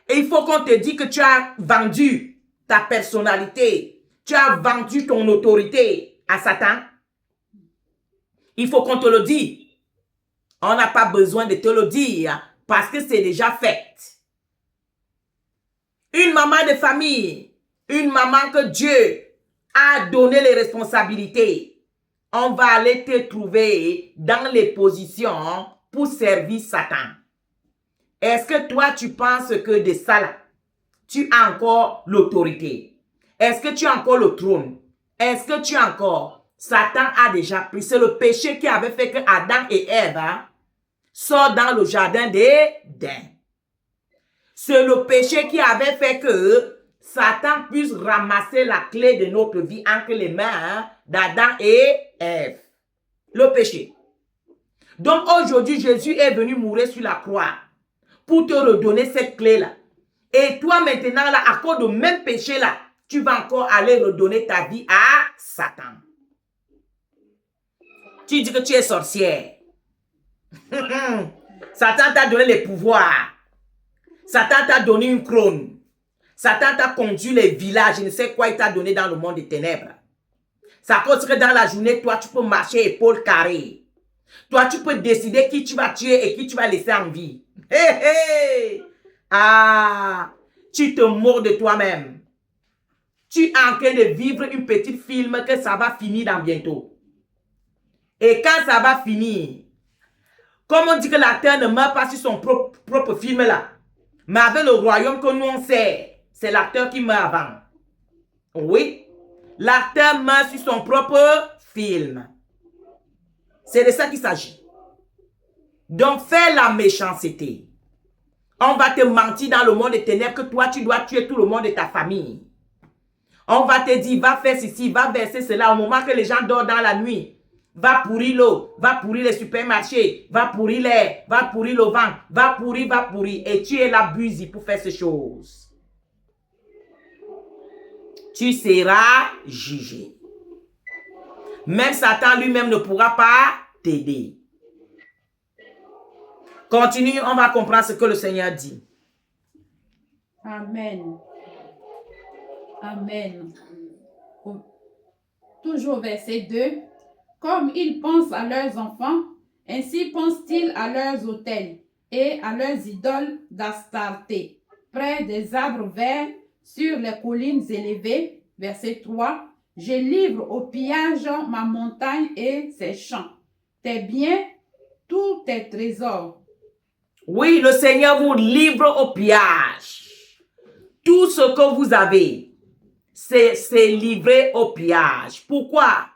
et il faut qu'on te dise que tu as vendu ta personnalité. Tu as vendu ton autorité à Satan. Il faut qu'on te le dise. On n'a pas besoin de te le dire parce que c'est déjà fait. Une maman de famille, une maman que Dieu a donné les responsabilités, on va aller te trouver dans les positions pour servir Satan. Est-ce que toi, tu penses que de ça là, tu as encore l'autorité? Est-ce que tu as encore le trône? Est-ce que tu as encore? Satan a déjà pris. C'est le péché qui avait fait que Adam et Ève sortent dans le jardin d'Éden. C'est le péché qui avait fait que Satan puisse ramasser la clé de notre vie entre les mains d'Adam et Ève. Le péché. Donc aujourd'hui, Jésus est venu mourir sur la croix pour te redonner cette clé-là. Et toi maintenant, là, à cause du même péché-là, tu vas encore aller redonner ta vie à Satan. Tu dis que tu es sorcière. Satan t'a donné les pouvoirs. Satan t'a donné une couronne. Satan t'a conduit les villages. Je ne sais quoi il t'a donné dans le monde des ténèbres. Ça cause que dans la journée, toi, tu peux marcher épaules carrées. Toi, tu peux décider qui tu vas tuer et qui tu vas laisser en vie. Hé, hé! Ah! Tu te mords de toi-même. Tu es en train de vivre une petite film que ça va finir dans bientôt. Et quand ça va finir, comme on dit que la terre ne meurt pas sur son propre film là, mais avec le royaume que nous on sait, c'est l'acteur qui meurt avant. Oui, l'acteur meurt sur son propre film. C'est de ça qu'il s'agit. Donc, fais la méchanceté. On va te mentir dans le monde des ténèbres que toi, tu dois tuer tout le monde de ta famille. On va te dire, va faire ceci, va verser cela. Au moment que les gens dorment dans la nuit, va pourrir l'eau, va pourrir les supermarchés, va pourrir l'air, va pourrir le vent, va pourrir. Et tu es là, busy pour faire ces choses. Tu seras jugé. Même Satan lui-même ne pourra pas t'aider. Continue, on va comprendre ce que le Seigneur dit. Amen. Amen. Toujours verset 2. Comme ils pensent à leurs enfants, ainsi pensent-ils à leurs autels et à leurs idoles d'Astarté, près des arbres verts, sur les collines élevées. Verset 3. Je livre au pillage ma montagne et ses champs, tes biens, tous tes trésors. Oui, le Seigneur vous livre au pillage. Tout ce que vous avez, c'est livré au pillage. Pourquoi?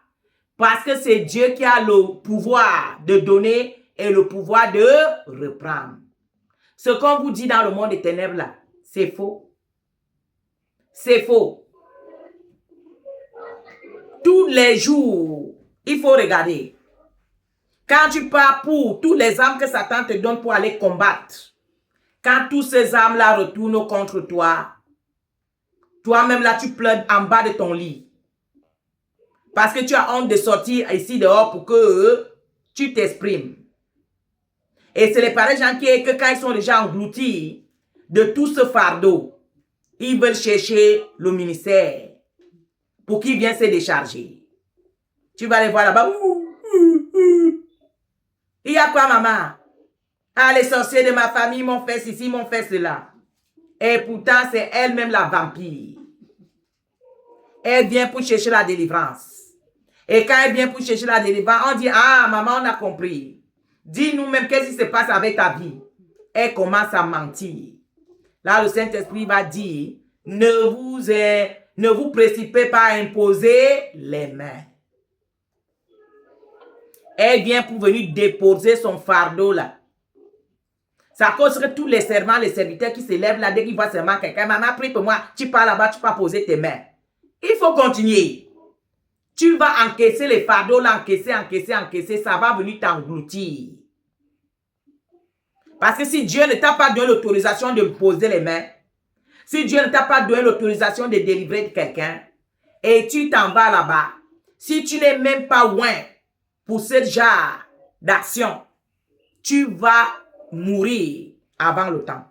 Parce que c'est Dieu qui a le pouvoir de donner et le pouvoir de reprendre. Ce qu'on vous dit dans le monde des ténèbres là, c'est faux. C'est faux. Tous les jours, il faut regarder. Quand tu pars pour tous les armes que Satan te donne pour aller combattre, quand tous ces armes-là retournent contre toi, toi-même là, tu pleures en bas de ton lit. Parce que tu as honte de sortir ici dehors pour que tu t'exprimes. Et c'est les pareils gens qui, que quand ils sont déjà engloutis de tout ce fardeau, ils veulent chercher le ministère pour qu'il vienne se décharger. Tu vas les voir là-bas. Il y a quoi, maman? Ah, les sorciers de ma famille m'ont fait ceci, m'ont fait cela. Et pourtant, c'est elle-même la vampire. Elle vient pour chercher la délivrance. Et quand elle vient pour chercher la délivrance, on dit, ah, maman, on a compris. Dis-nous même qu'est-ce qui se passe avec ta vie. Elle commence à mentir. Là, le Saint-Esprit va dire, ne vous précipitez pas à imposer les mains. Elle vient pour venir déposer son fardeau là. Ça cause que tous les servants, les serviteurs qui se lèvent là, dès qu'ils voient seulement quelqu'un, maman, prie pour moi, tu pars là-bas, tu peux poser tes mains. Il faut continuer. Tu vas encaisser les fardeaux là, encaisser, ça va venir t'engloutir. Parce que si Dieu ne t'a pas donné l'autorisation de poser les mains, si Dieu ne t'a pas donné l'autorisation de délivrer quelqu'un, et tu t'en vas là-bas, si tu n'es même pas loin pour ce genre d'action, tu vas mourir avant le temps.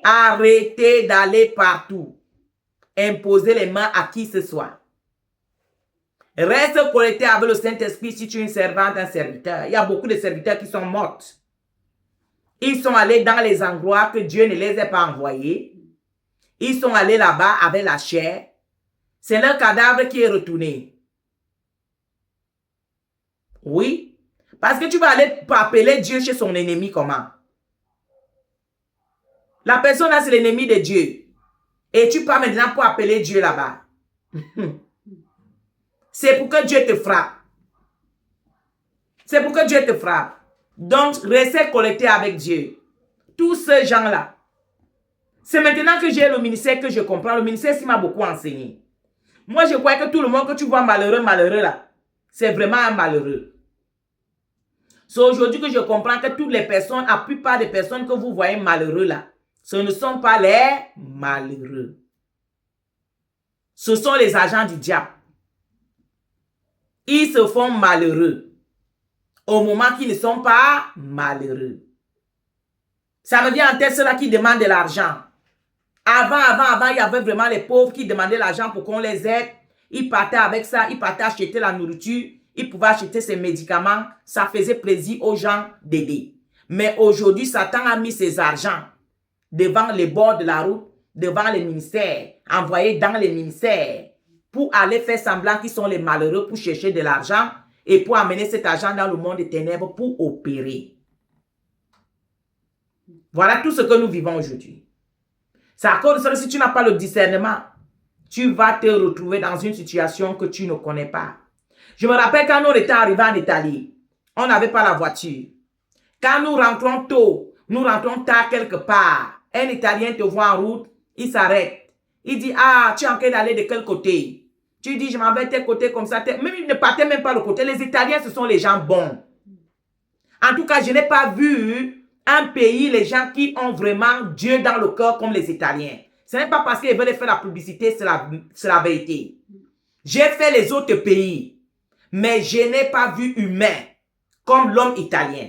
Arrêtez d'aller partout. Imposer les mains à qui ce soit. Reste connecté avec le Saint-Esprit si tu es une servante, un serviteur. Il y a beaucoup de serviteurs qui sont morts. Ils sont allés dans les endroits que Dieu ne les a pas envoyés. Ils sont allés là-bas avec la chair. C'est leur cadavre qui est retourné. Oui. Parce que tu vas aller appeler Dieu chez son ennemi comment? La personne là, c'est l'ennemi de Dieu. Et tu pars maintenant pour appeler Dieu là-bas. C'est pour que Dieu te frappe. C'est pour que Dieu te frappe. Donc, restez connecté avec Dieu. Tous ces gens-là. C'est maintenant que j'ai le ministère que je comprends. Le ministère, ça m'a beaucoup enseigné. Moi, je crois que tout le monde que tu vois malheureux là, c'est vraiment un malheureux. C'est aujourd'hui que je comprends que toutes les personnes, la plupart des personnes que vous voyez malheureux là, ce ne sont pas les malheureux. Ce sont les agents du diable. Ils se font malheureux au moment qu'ils ne sont pas malheureux. Ça me vient en tête ceux-là qui demandent de l'argent. Avant, il y avait vraiment les pauvres qui demandaient l'argent pour qu'on les aide. Ils partaient avec ça, ils partaient acheter la nourriture, ils pouvaient acheter ses médicaments. Ça faisait plaisir aux gens d'aider. Mais aujourd'hui, Satan a mis ses argent devant les bords de la route, devant les ministères, envoyés dans les ministères pour aller faire semblant qu'ils sont les malheureux pour chercher de l'argent et pour amener cet argent dans le monde des ténèbres pour opérer. Voilà tout ce que nous vivons aujourd'hui. C'est à cause de ça, si tu n'as pas le discernement, tu vas te retrouver dans une situation que tu ne connais pas. Je me rappelle quand nous étions arrivés en Italie, on n'avait pas la voiture. Quand nous rentrons tôt, nous rentrons tard quelque part, un Italien te voit en route, il s'arrête. Il dit, ah, tu es en train d'aller de quel côté? Tu dis, je m'en vais de tel côté comme ça. Même il ne partait même pas le côté. Les Italiens, ce sont les gens bons. En tout cas, je n'ai pas vu un pays, les gens qui ont vraiment Dieu dans le cœur comme les Italiens. Ce n'est pas parce qu'ils veulent faire la publicité, c'est la vérité. J'ai fait les autres pays, mais je n'ai pas vu humain comme l'homme italien.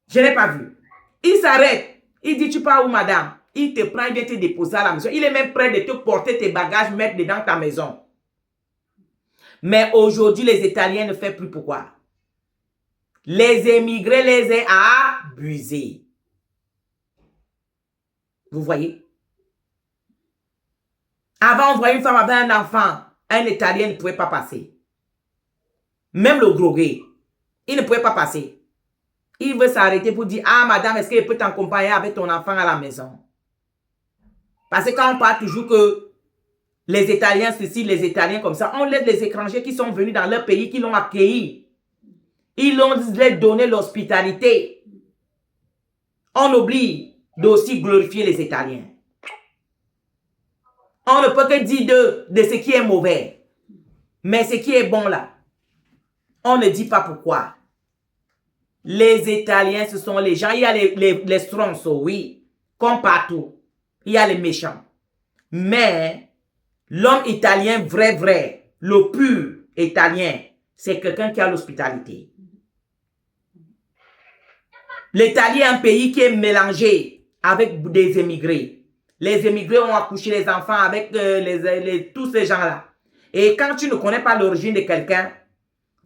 Je n'ai pas vu. Il s'arrête. Il dit, tu pars où, madame? Il te prend, il vient te déposer à la maison. Il est même prêt de te porter tes bagages, mettre dedans ta maison. Mais aujourd'hui, les Italiens ne font plus pourquoi? Les émigrés les ont abusés. Vous voyez? Avant, on voyait une femme avec un enfant. Un Italien ne pouvait pas passer. Même le drogué, il ne pouvait pas passer. Il veut s'arrêter pour dire, ah madame, est-ce qu'il peut t'accompagner avec ton enfant à la maison? Parce que quand on parle toujours que les Italiens, ceci, les Italiens comme ça, on laisse les étrangers qui sont venus dans leur pays, qui l'ont accueilli. Ils l'ont donné l'hospitalité. On oublie d'aussi glorifier les Italiens. On ne peut que dire de ce qui est mauvais. Mais ce qui est bon là, on ne dit pas pourquoi. Les Italiens, ce sont les gens. Il y a les stronços, oui. Comme partout. Il y a les méchants. Mais l'homme italien vrai, le pur italien, c'est quelqu'un qui a l'hospitalité. L'Italie est un pays qui est mélangé avec des émigrés. Les émigrés ont accouché les enfants avec tous ces gens-là. Et quand tu ne connais pas l'origine de quelqu'un,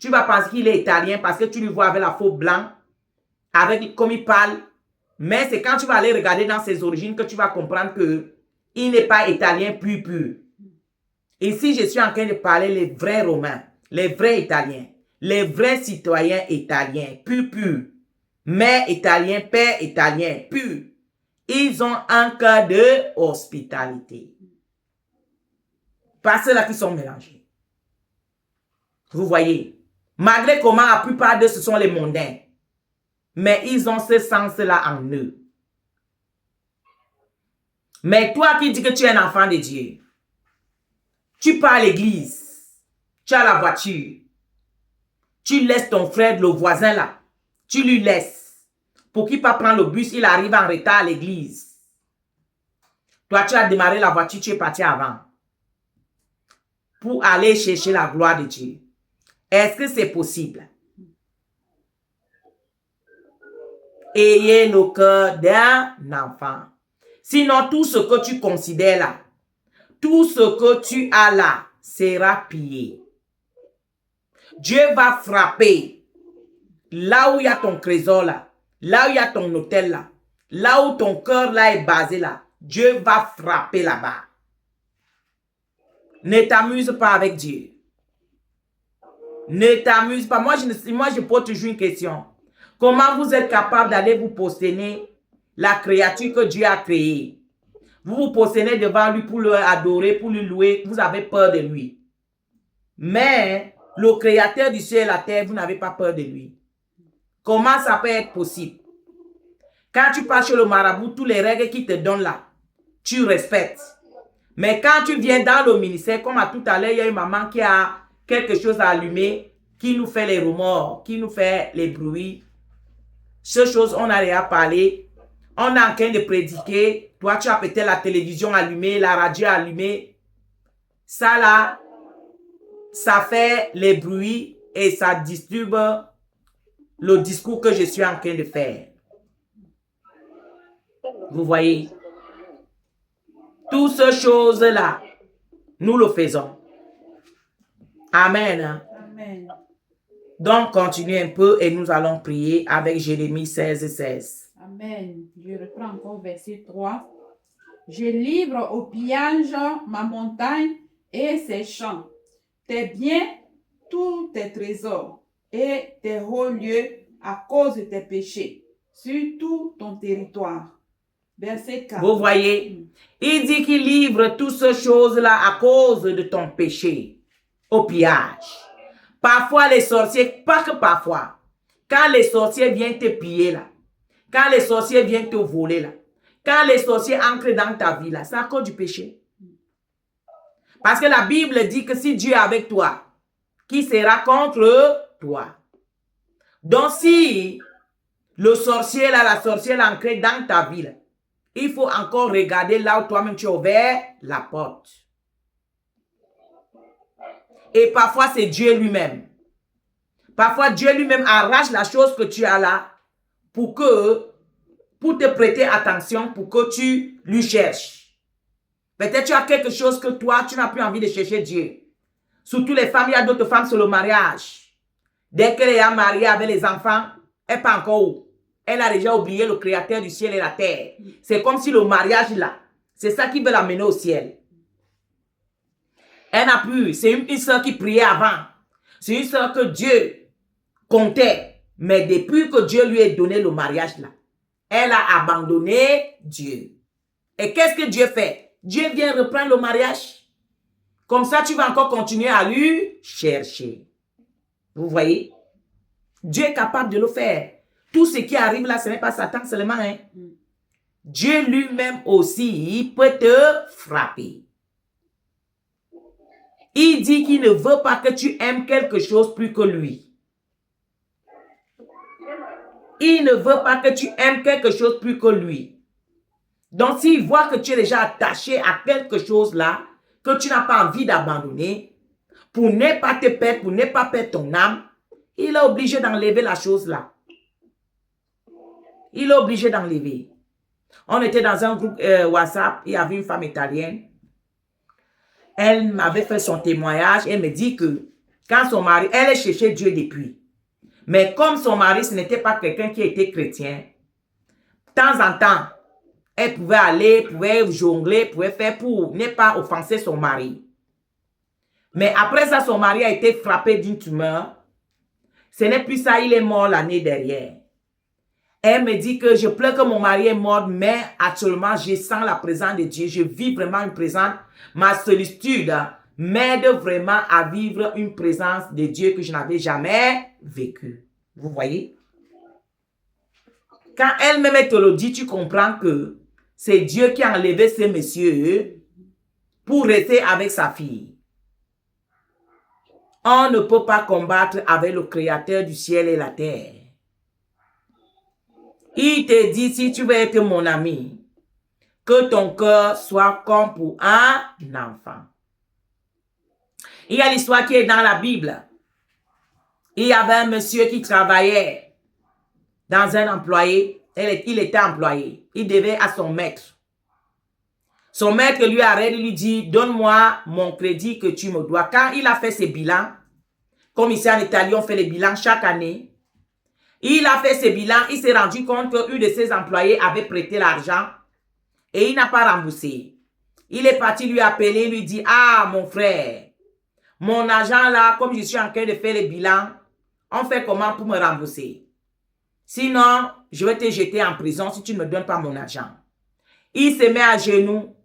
tu vas penser qu'il est italien parce que tu lui vois avec la faux blanc, comme il parle. Mais c'est quand tu vas aller regarder dans ses origines que tu vas comprendre qu'il n'est pas italien pur. Ici, je suis en train de parler les vrais Romains, les vrais Italiens, les vrais citoyens italiens, pur. Mère italien, père italien, pur. Ils ont un cœur de hospitalité. Pas ceux-là qui sont mélangés. Vous voyez, malgré comment la plupart d'eux, ce sont les mondains. Mais ils ont ce sens-là en eux. Mais toi qui dis que tu es un enfant de Dieu, tu pars à l'église, tu as la voiture, tu laisses ton frère, le voisin là, tu lui laisses. Pour qu'il ne pas prendre le bus, il arrive en retard à l'église. Toi, tu as démarré la voiture, tu es parti avant. Pour aller chercher la gloire de Dieu. Est-ce que c'est possible? ayez le cœur d'un enfant. Sinon, tout ce que tu considères là, tout ce que tu as là, sera pillé. Dieu va frapper là où il y a ton trésor là, là où il y a ton hôtel là, là où ton cœur là est basé là. Dieu va frapper là-bas. Ne t'amuse pas avec Dieu. Ne t'amuse pas. Moi, je pose toujours une question. Comment vous êtes capable d'aller vous prosterner la créature que Dieu a créée? Vous vous prosternez devant lui pour le adorer, pour lui louer. Vous avez peur de lui. Mais le créateur du ciel et la terre, vous n'avez pas peur de lui. Comment ça peut être possible? Quand tu pars chez le marabout, tous les règles qu'il te donne là, tu respectes. Mais quand tu viens dans le ministère, comme à tout à l'heure, il y a une maman qui a quelque chose à allumer, qui nous fait les remords, qui nous fait les bruits. Ces choses, on a déjà parlé. On est en train de prédiquer. Toi, tu as peut-être la télévision allumée, la radio allumée. Ça là, ça fait les bruits et ça disturbe le discours que je suis en train de faire. Vous voyez? Toutes ces choses-là, nous le faisons. Amen. Amen. Donc, continuez un peu et nous allons prier avec Jérémie 16:16. Amen. Je reprends encore verset 3. Je livre au pillage ma montagne et ses champs, tes biens, tous tes trésors et tes hauts lieux à cause de tes péchés sur tout ton territoire. Verset 4. Vous voyez, il dit qu'il livre toutes ces choses-là à cause de ton péché, au pillage. Parfois, les sorciers, pas que parfois, quand les sorciers viennent te piller là, quand les sorciers viennent te voler là, quand les sorciers entrent dans ta vie là, c'est à cause du péché. Parce que la Bible dit que si Dieu est avec toi, qui sera contre toi? Donc si le sorcier là, la sorcière entre dans ta vie là, il faut encore regarder là où toi-même tu as ouvert la porte. Et parfois, c'est Dieu lui-même. Parfois, Dieu lui-même arrache la chose que tu as là pour te prêter attention, pour que tu lui cherches. Peut-être tu as quelque chose que toi, tu n'as plus envie de chercher Dieu. Surtout les femmes, il y a d'autres femmes sur le mariage. Dès qu'elle est mariée avec les enfants, elle n'est pas encore où? Elle a déjà oublié le créateur du ciel et la terre. C'est comme si le mariage là, c'est ça qui veut l'amener au ciel. Elle n'a plus. C'est une soeur qui priait avant. C'est une soeur que Dieu comptait. Mais depuis que Dieu lui a donné le mariage là, elle a abandonné Dieu. Et qu'est-ce que Dieu fait? Dieu vient reprendre le mariage. Comme ça, tu vas encore continuer à lui chercher. Vous voyez? Dieu est capable de le faire. Tout ce qui arrive là, ce n'est pas Satan seulement. Hein? Dieu lui-même aussi peut te frapper. Il dit qu'il ne veut pas que tu aimes quelque chose plus que lui. Il ne veut pas que tu aimes quelque chose plus que lui. Donc, s'il voit que tu es déjà attaché à quelque chose là, que tu n'as pas envie d'abandonner, pour ne pas te perdre, pour ne pas perdre ton âme, il est obligé d'enlever la chose là. Il est obligé d'enlever. On était dans un groupe WhatsApp, il y avait une femme italienne. Elle m'avait fait son témoignage. Elle me dit que quand son mari, elle est cherché Dieu depuis. Mais comme son mari, ce n'était pas quelqu'un qui était chrétien, de temps en temps, elle pouvait aller, pouvait jongler, pouvait faire pour ne pas offenser son mari. Mais après ça, son mari a été frappé d'une tumeur. Ce n'est plus ça, il est mort l'année dernière. Elle me dit que je pleure que mon mari est mort, mais actuellement, je sens la présence de Dieu. Je vis vraiment une présence. Ma solitude m'aide vraiment à vivre une présence de Dieu que je n'avais jamais vécue. Vous voyez? Quand elle-même te le dit, tu comprends que c'est Dieu qui a enlevé ce monsieur pour rester avec sa fille. On ne peut pas combattre avec le créateur du ciel et la terre. Il te dit, si tu veux être mon ami, que ton cœur soit comme pour un enfant. Il y a l'histoire qui est dans la Bible. Il y avait un monsieur qui travaillait dans un employé Il était employé. Il devait à son maître. Son maître lui arrête et lui dit, donne-moi mon crédit que tu me dois. Quand il a fait ses bilans, comme ici en Italie, on fait les bilans chaque année, il a fait ses bilans, il s'est rendu compte qu'une de ses employés avait prêté l'argent et il n'a pas remboursé. Il est parti lui appeler, lui dit, ah mon frère, mon argent là, comme je suis en train de faire les bilans, on fait comment pour me rembourser? Sinon, je vais te jeter en prison si tu ne me donnes pas mon argent. Il se met à genoux,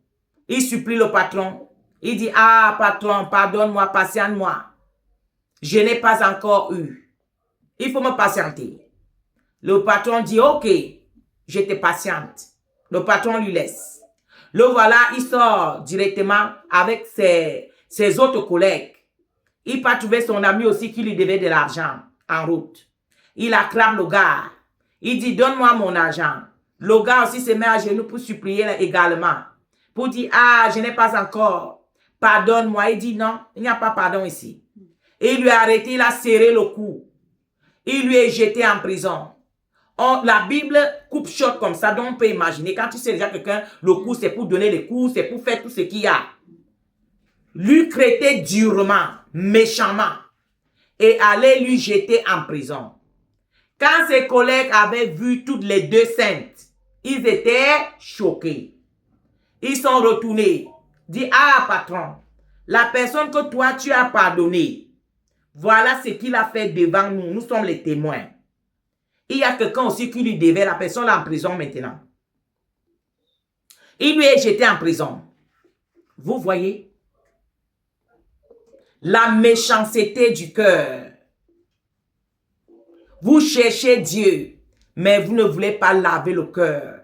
il supplie le patron. Il dit, ah patron, pardonne-moi, patiente-moi. Je n'ai pas encore eu. Il faut me patienter. Le patron dit, ok, je te patiente. Le patron lui laisse. Le voilà, il sort directement avec ses autres collègues. Il part trouver son ami aussi qui lui devait de l'argent en route. Il attrape le gars. Il dit, donne-moi mon argent. Le gars aussi se met à genoux pour supplier également. Pour dire, ah, je n'ai pas encore. Pardonne-moi. Il dit, non, il n'y a pas pardon ici. Et il lui a arrêté, il a serré le cou. Il lui est jeté en prison. La Bible coupe short comme ça, donc on peut imaginer. Quand tu sais déjà quelqu'un, le coup, c'est pour donner les coups, c'est pour faire tout ce qu'il y a. Lui traiter durement, méchamment, et aller lui jeter en prison. Quand ses collègues avaient vu toutes les deux saintes, ils étaient choqués. Ils sont retournés. Dit, ah patron, la personne que toi tu as pardonné, voilà ce qu'il a fait devant nous. Nous sommes les témoins. Il y a quelqu'un aussi qui lui devait, la personne là en prison maintenant. Il lui est jeté en prison. Vous voyez? La méchanceté du cœur. Vous cherchez Dieu, mais vous ne voulez pas laver le cœur.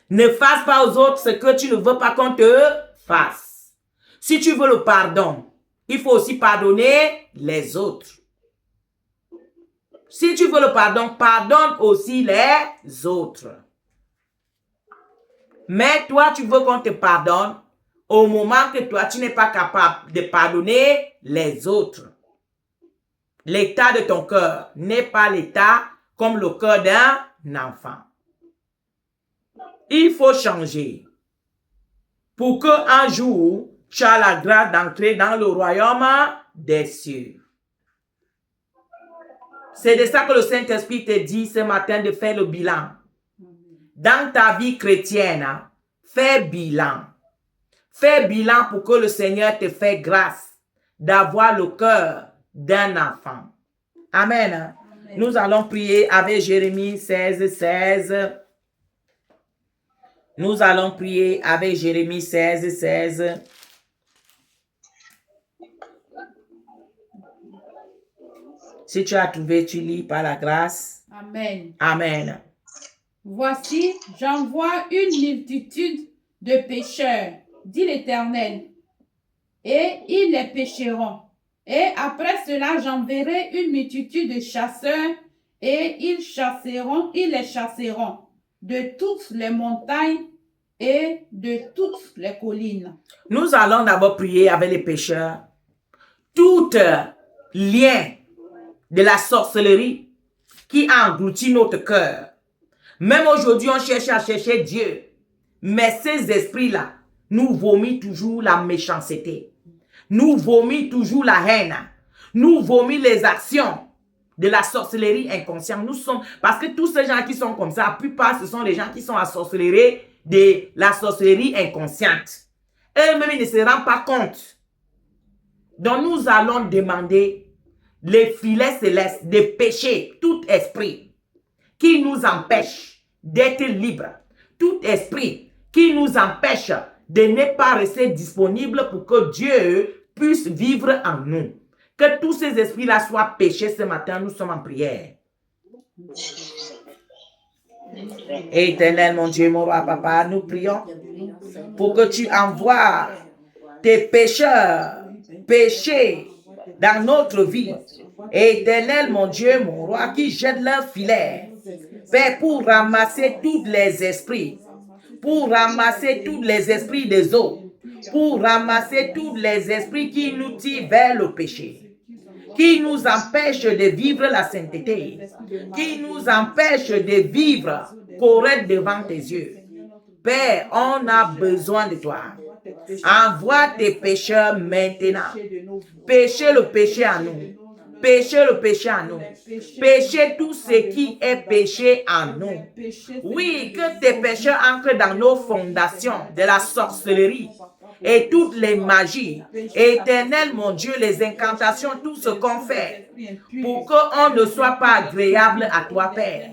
Ne fasse pas aux autres ce que tu ne veux pas qu'on te fasse. Si tu veux le pardon, il faut aussi pardonner les autres. Si tu veux le pardon, pardonne aussi les autres. Mais toi, tu veux qu'on te pardonne au moment que toi, tu n'es pas capable de pardonner les autres. L'état de ton cœur n'est pas l'état comme le cœur d'un enfant. Il faut changer pour qu'un jour, tu as la grâce d'entrer dans le royaume des cieux. C'est de ça que le Saint-Esprit te dit ce matin de faire le bilan. Dans ta vie chrétienne, fais bilan. Fais bilan pour que le Seigneur te fasse grâce d'avoir le cœur d'un enfant. Amen. Amen. Nous allons prier avec Jérémie 16, 16. Nous allons prier avec Jérémie 16, 16. Si tu as trouvé, tu lis par la grâce. Amen. Amen. Voici, j'envoie une multitude de pécheurs, dit l'Éternel, et ils les pécheront. Et après cela, j'enverrai une multitude de chasseurs, et ils les chasseront de toutes les montagnes et de toutes les collines. Nous allons d'abord prier avec les pécheurs. Tout lien de la sorcellerie qui engloutit notre cœur. Même aujourd'hui, on cherche à chercher Dieu. Mais ces esprits-là nous vomissent toujours la méchanceté. Nous vomissent toujours la haine. Nous vomissent les actions de la sorcellerie inconsciente. Parce que tous ces gens qui sont comme ça, la plupart, ce sont les gens qui sont assorcelés de la sorcellerie inconsciente. Eux-mêmes, ils ne se rendent pas compte. Donc, nous allons demander les filets célestes de péché, tout esprit qui nous empêche d'être libres, tout esprit qui nous empêche de ne pas rester disponible pour que Dieu puisse vivre en nous. Que tous ces esprits-là soient péchés ce matin, nous sommes en prière. Éternel, mon Dieu, mon roi, papa, nous prions pour que tu envoies tes pécheurs péchés dans notre vie. Éternel, mon Dieu, mon roi, qui jette leur filet, Père, pour ramasser tous les esprits, pour ramasser tous les esprits des autres, pour ramasser tous les esprits qui nous tirent vers le péché, qui nous empêche de vivre la sainteté, qui nous empêche de vivre correct devant tes yeux. Père, on a besoin de toi. Envoie tes pécheurs maintenant. Péchez le péché à nous. Péchez le péché en nous. Péchez tout ce qui est péché en nous. Oui, que tes péchés entrent dans nos fondations de la sorcellerie et toutes les magies. Éternel, mon Dieu, les incantations, tout ce qu'on fait pour qu'on ne soit pas agréable à toi, Père.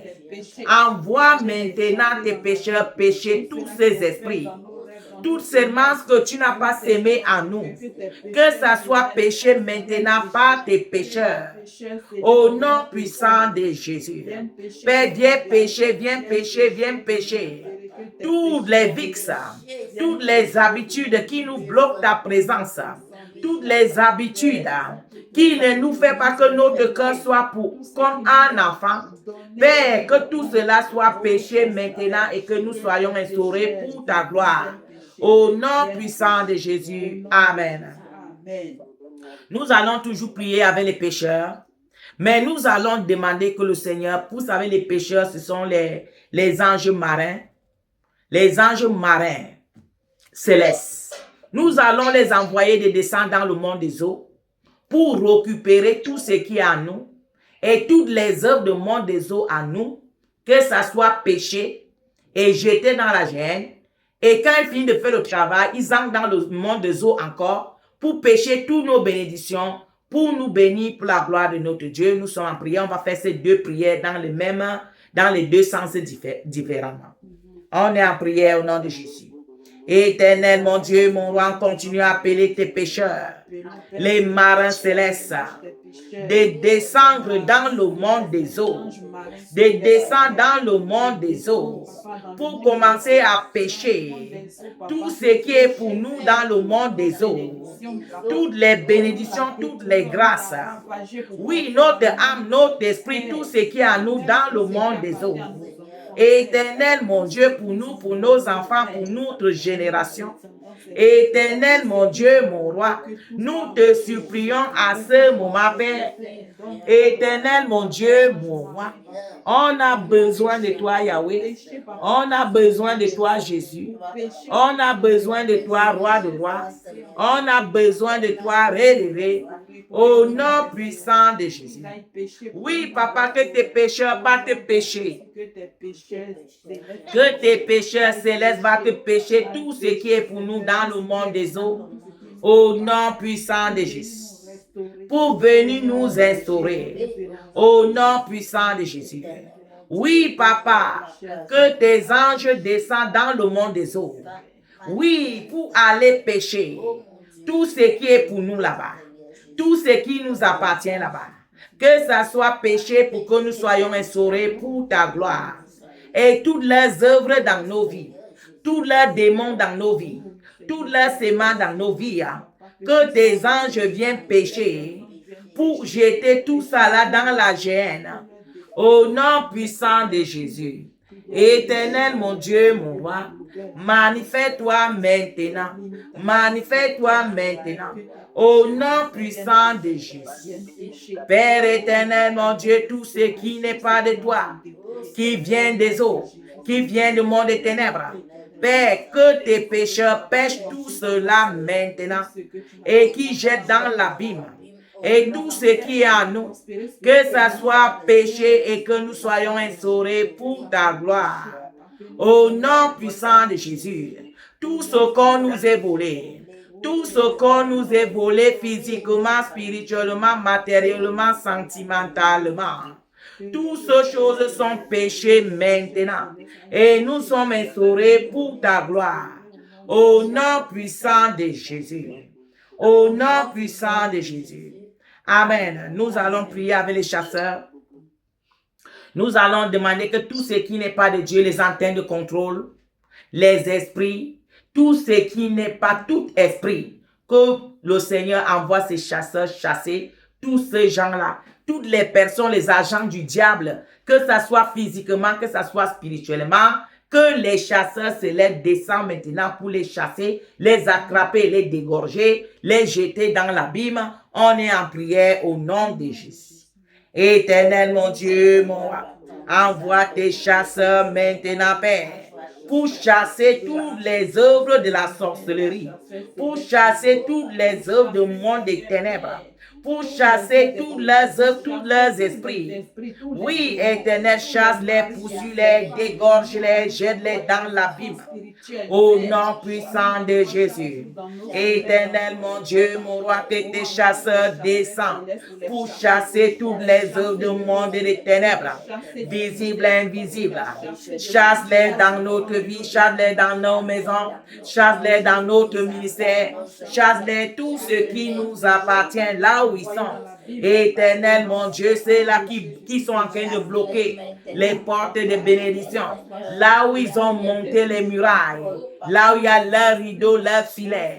Envoie maintenant tes pécheurs pécher tous ces esprits. Toute semence que tu n'as pas sémée en nous, que ça soit péché maintenant par tes pécheurs. Au nom puissant de Jésus. Père, viens pécher, viens pécher, viens pécher. Toutes les vixes, toutes les habitudes qui nous bloquent ta présence, toutes les habitudes qui ne nous fait pas que notre cœur soit comme un enfant. Père, que tout cela soit péché maintenant et que nous soyons instaurés pour ta gloire. Au nom puissant de Jésus. Amen. Nous allons toujours prier avec les pécheurs, mais nous allons demander que le Seigneur, vous savez, les pécheurs, ce sont les anges marins. Les anges marins célestes. Nous allons les envoyer de descendre dans le monde des eaux pour récupérer tout ce qui est en nous et toutes les œuvres du monde des eaux en nous, que ça soit péché et jeté dans la géhenne. Et quand ils finissent de faire le travail, ils entrent dans le monde des eaux encore pour pécher toutes nos bénédictions, pour nous bénir pour la gloire de notre Dieu. Nous sommes en prière, on va faire ces deux prières dans les deux sens différemment. On est en prière au nom de Jésus. Éternel, mon Dieu, mon roi, continue à appeler tes pécheurs, les marins célestes, de descendre dans le monde des eaux, de descendre dans le monde des eaux, pour commencer à pécher tout ce qui est pour nous dans le monde des eaux, toutes les bénédictions, toutes les grâces. Oui, notre âme, notre esprit, tout ce qui est à nous dans le monde des eaux. Éternel, mon Dieu, pour nous, pour nos enfants, pour notre génération. Éternel, mon Dieu, mon roi, nous te supplions à ce moment, Père. Éternel, mon Dieu, mon roi, on a besoin de toi, Yahweh. On a besoin de toi, Jésus. On a besoin de toi, roi de rois. On a besoin de toi, révéré. Au nom puissant de Jésus. Oui, papa, que tes pécheurs battent tes péchés. Que tes pécheurs célestes battent te pécher tout ce qui est pour nous dans le monde des eaux. Au nom puissant de Jésus. Pour venir nous instaurer. Au nom puissant de Jésus. Oui, papa, que tes anges descendent dans le monde des eaux. Oui, pour aller pécher tout ce qui est pour nous là-bas. Tout ce qui nous appartient là-bas. Que ça soit péché pour que nous soyons instaurés pour ta gloire. Et toutes les œuvres dans nos vies. Tous les démons dans nos vies. Toutes les semences dans nos vies. Que tes anges viennent pécher pour jeter tout ça là dans la géhenne. Au nom puissant de Jésus. Éternel, mon Dieu, mon roi, manifeste-toi maintenant. Manifeste-toi maintenant. Au nom puissant de Jésus. Père éternel, mon Dieu, tout ce qui n'est pas de toi, qui vient des eaux, qui vient du monde des ténèbres, Père, que tes pécheurs pêchent tout cela maintenant et qui jettent dans l'abîme. Et tout ce qui est en nous, que ça soit péché et que nous soyons instaurés pour ta gloire. Au nom puissant de Jésus, tout ce qu'on nous est volé, tout ce qu'on nous est volé physiquement, spirituellement, matériellement, sentimentalement, toutes ces choses sont péchées maintenant et nous sommes instaurés pour ta gloire. Au nom puissant de Jésus. Au nom puissant de Jésus. Amen. Nous allons prier avec les chasseurs. Nous allons demander que tout ce qui n'est pas de Dieu, les antennes de contrôle, les esprits, tout ce qui n'est pas tout esprit, que le Seigneur envoie ses chasseurs chasser tous ces gens-là, toutes les personnes, les agents du diable, que ça soit physiquement, que ça soit spirituellement, que les chasseurs célestes descendent maintenant pour les chasser, les attraper, les dégorger, les jeter dans l'abîme. On est en prière au nom de Jésus. Éternel, mon Dieu, mon roi, envoie tes chasseurs maintenant, Père, pour chasser toutes les œuvres de la sorcellerie, pour chasser toutes les œuvres du monde des ténèbres, pour chasser toutes leurs œuvres, tous leurs esprits. Oui, Éternel, chasse-les, poursuis-les, dégorge-les, jette-les dans l'abîme. Au nom puissant de Jésus. Éternel, mon Dieu, mon roi, que tes chasseurs descendent pour chasser toutes les œuvres du monde et des ténèbres, visibles et invisibles. Chasse-les dans notre vie, chasse-les dans nos maisons, chasse-les dans notre ministère, chasse-les tout ce qui nous appartient là où ils sont. Éternel, mon Dieu, c'est là qui sont en train de bloquer les portes de bénédiction, là où ils ont monté les murailles, là où il y a leur rideau, leur filet,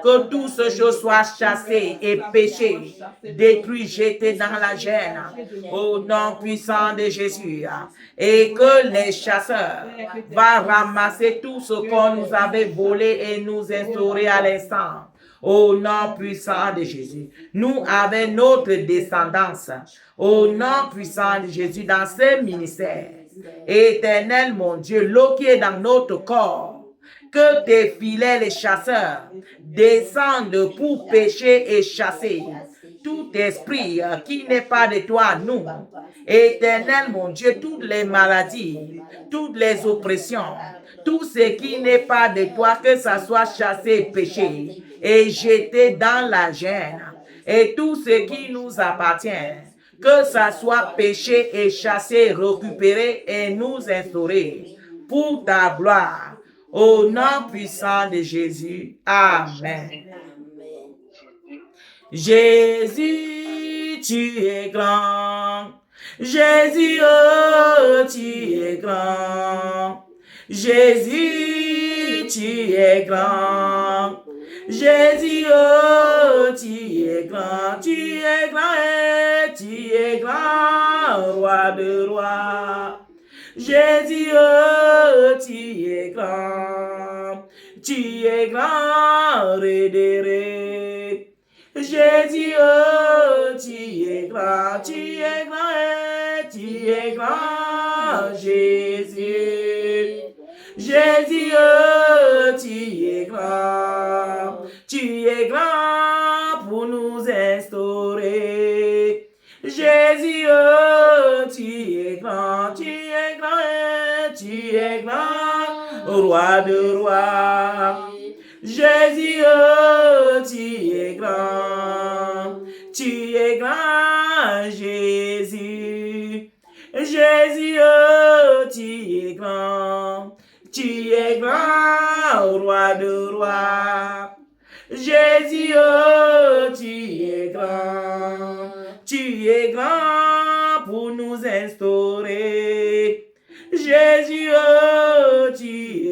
que toutes ces choses soient chassées et péchées, détruites, jetées dans la gêne, au nom puissant de Jésus, et que les chasseurs vont ramasser tout ce qu'on nous avait volé et nous instaurer à l'instant. Au nom puissant de Jésus, nous avons notre descendance. Au nom puissant de Jésus, dans ce ministère. Éternel, mon Dieu, l'eau qui est dans notre corps, que tes filets, les chasseurs, descendent pour pêcher et chasser tout esprit qui n'est pas de toi, nous. Éternel, mon Dieu, toutes les maladies, toutes les oppressions, tout ce qui n'est pas de toi, que ça soit chassé et péché et jeté dans la gêne. Et tout ce qui nous appartient, que ça soit péché et chassé, récupéré et nous instauré pour ta gloire. Au nom puissant de Jésus. Amen. Jésus, tu es grand. Jésus, oh, tu es grand. Jésus, tu es grand. Jésus, oh, tu es grand et tu es grand, roi de rois. Jésus, oh, tu es grand, rédéré. Jésus, oh, tu es grand et tu es grand, Jésus. Jésus, oh, tu es grand pour nous instaurer. Jésus, oh, tu es grand et tu es grand, roi de rois. Jésus, oh, tu es grand, Jésus. Jésus, oh, tu es grand, roi de rois. Jésus, oh, tu es grand pour nous instaurer. Jésus, oh, tu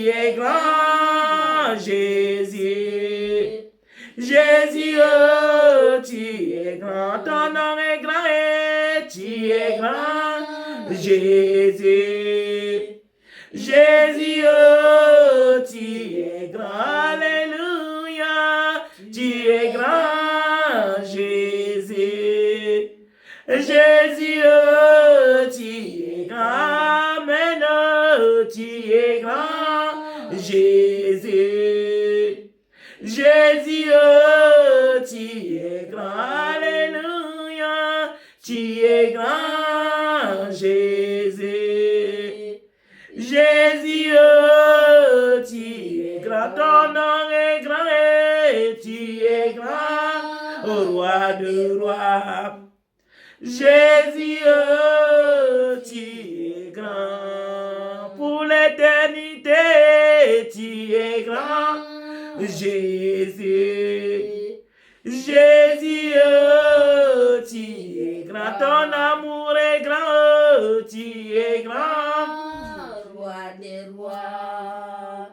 es grand, Jésus. Jésus, oh, tu es grand, ton nom est grand et tu es grand, Jésus. Jésus, oh, tu es grand, alléluia, tu es grand, Jésus. Jésus, oh, tu es grand, amen, oh, tu es grand, Jésus. Jésus, oh, tu es grand, alléluia, tu es grand, Jésus. Jésus, oh, tu es grand, ton nom est grand et tu es grand, au roi de rois. Jésus, oh, tu es grand, pour l'éternité, tu es grand, Jésus. Jésus, oh, tu es grand, ton amour est grand, oh, tu es grand, roi des rois.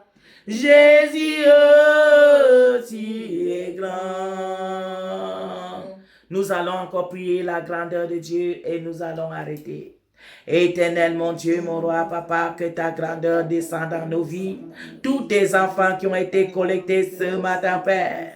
Jésus, oh, tu es grand. Nous allons encore prier la grandeur de Dieu et nous allons arrêter. Éternel, mon Dieu, mon roi, papa, que ta grandeur descende dans nos vies. Tous tes enfants qui ont été collectés ce matin, Père,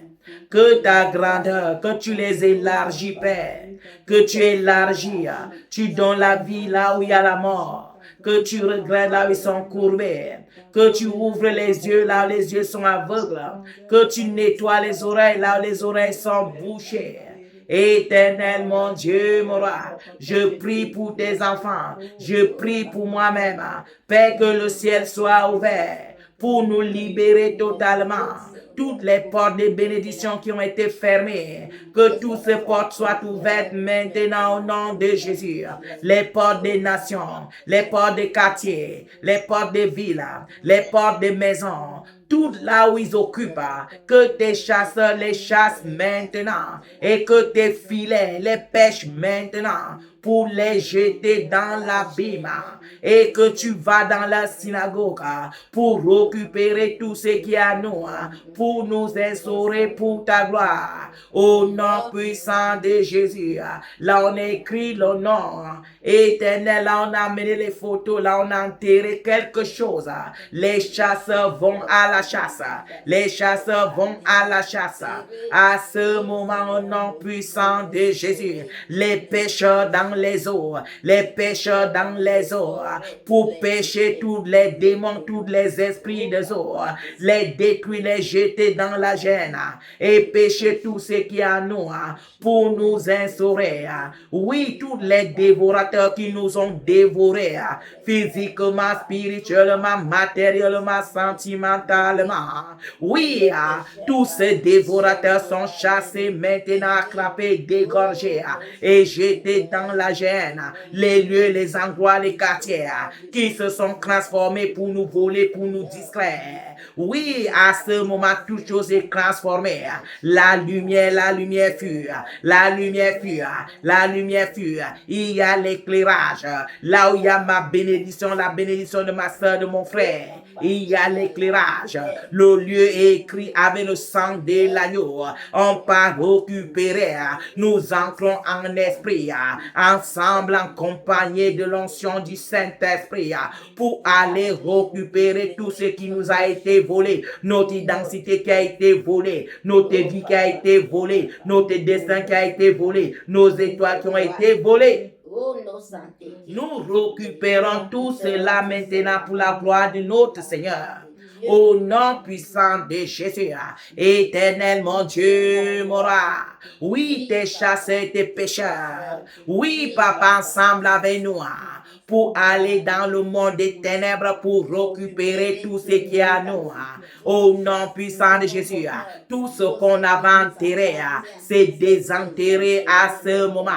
que ta grandeur, que tu les élargis, Père, que tu élargis, tu donnes la vie là où il y a la mort, que tu regrettes là où ils sont courbés, que tu ouvres les yeux là où les yeux sont aveugles, que tu nettoies les oreilles là où les oreilles sont bouchées. Éternel mon Dieu, mon roi, je prie pour tes enfants, je prie pour moi-même, Père, que le ciel soit ouvert pour nous libérer totalement. Toutes les portes de bénédiction qui ont été fermées, que toutes ces portes soient ouvertes maintenant au nom de Jésus. Les portes des nations, les portes des quartiers, les portes des villes, les portes des maisons, tout là où ils occupent, que tes chasseurs les chassent maintenant et que tes filets les pêchent maintenant pour les jeter dans l'abîme et que tu vas dans la synagogue pour récupérer tout ce qui est à nous, pour nous instaurer pour ta gloire. Au nom puissant de Jésus, là on a écrit le nom éternel, là on a amené les photos, là on a enterré quelque chose. Les chasseurs vont à la chasse, les chasseurs vont à la chasse. À ce moment, au nom puissant de Jésus, les pêcheurs dans les eaux, les pêcheurs dans les eaux, pour pêcher tous les démons, tous les esprits des eaux, les détruire, les jeter dans la gêne et pêcher tout ce qui est à nous pour nous instaurer. Oui, tous les dévorateurs qui nous ont dévorés physiquement, spirituellement, matériellement, sentimentalement. Oui, tous ces dévorateurs sont chassés maintenant, attrapés, dégorgés et jetés dans la gêne. Les lieux, les endroits, les quartiers qui se sont transformés pour nous voler, pour nous distraire. Oui, à ce moment, toute chose est transformée. La lumière fut. La lumière fut. La lumière fut. Il y a l'éclairage. Là où il y a ma bénédiction, la bénédiction de ma soeur, de mon frère. Il y a l'éclairage. Le lieu est écrit avec le sang de l'agneau. On part récupérer. Nous entrons en esprit. Ensemble, en compagnie de l'onction du Saint-Esprit. Pour aller récupérer tout ce qui nous a été volé. Notre identité qui a été volée. Notre vie qui a été volée. Notre destin qui a été volé. Nos étoiles qui ont été volées. Nous récupérons tout cela maintenant pour la gloire de notre Seigneur. Au nom puissant de Jésus, éternel mon Dieu, mon roi. Oui, tes chasseurs, tes pécheurs. Oui, papa, ensemble avec nous. Pour aller dans le monde des ténèbres pour récupérer tout ce qui est à nous. Au nom puissant de Jésus, tout ce qu'on avait enterré, c'est désenterré à ce moment.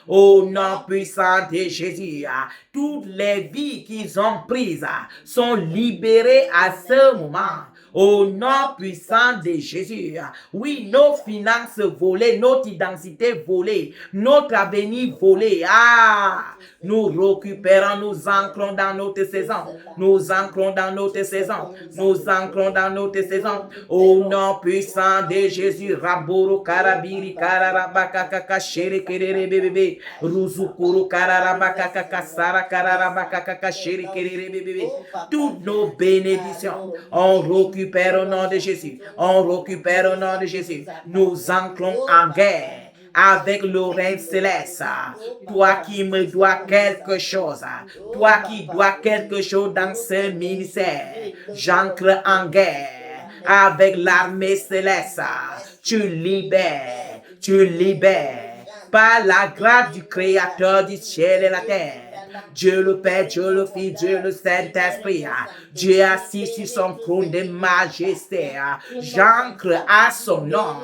Au nom puissant de Jésus, toutes les vies qu'ils ont prises sont libérées à ce moment. Au nom puissant de Jésus. Oui, nos finances volées, notre identité volée, notre avenir volé. Nous récupérons, nous ancrons dans notre saison. Nous ancrons dans notre saison. Nous ancrons dans notre saison. Au nom puissant de Jésus. Raboro karabiri kararabakaka shere kerere bébé. Ruzukuru kararabakaka sara kararabakaka shere kerere bébé. Toutes nos bénédictions, on récupère au nom de Jésus. On récupère au nom de Jésus. Nous entrons en guerre avec le règne céleste. Toi qui me dois quelque chose, toi qui dois quelque chose dans ce ministère, j'entre en guerre avec l'armée céleste. Tu libères par la grâce du Créateur du ciel et la terre. Dieu le Père, Dieu le Fils, Dieu le Saint-Esprit. Dieu assis sur son trône de majesté. J'ancre à son nom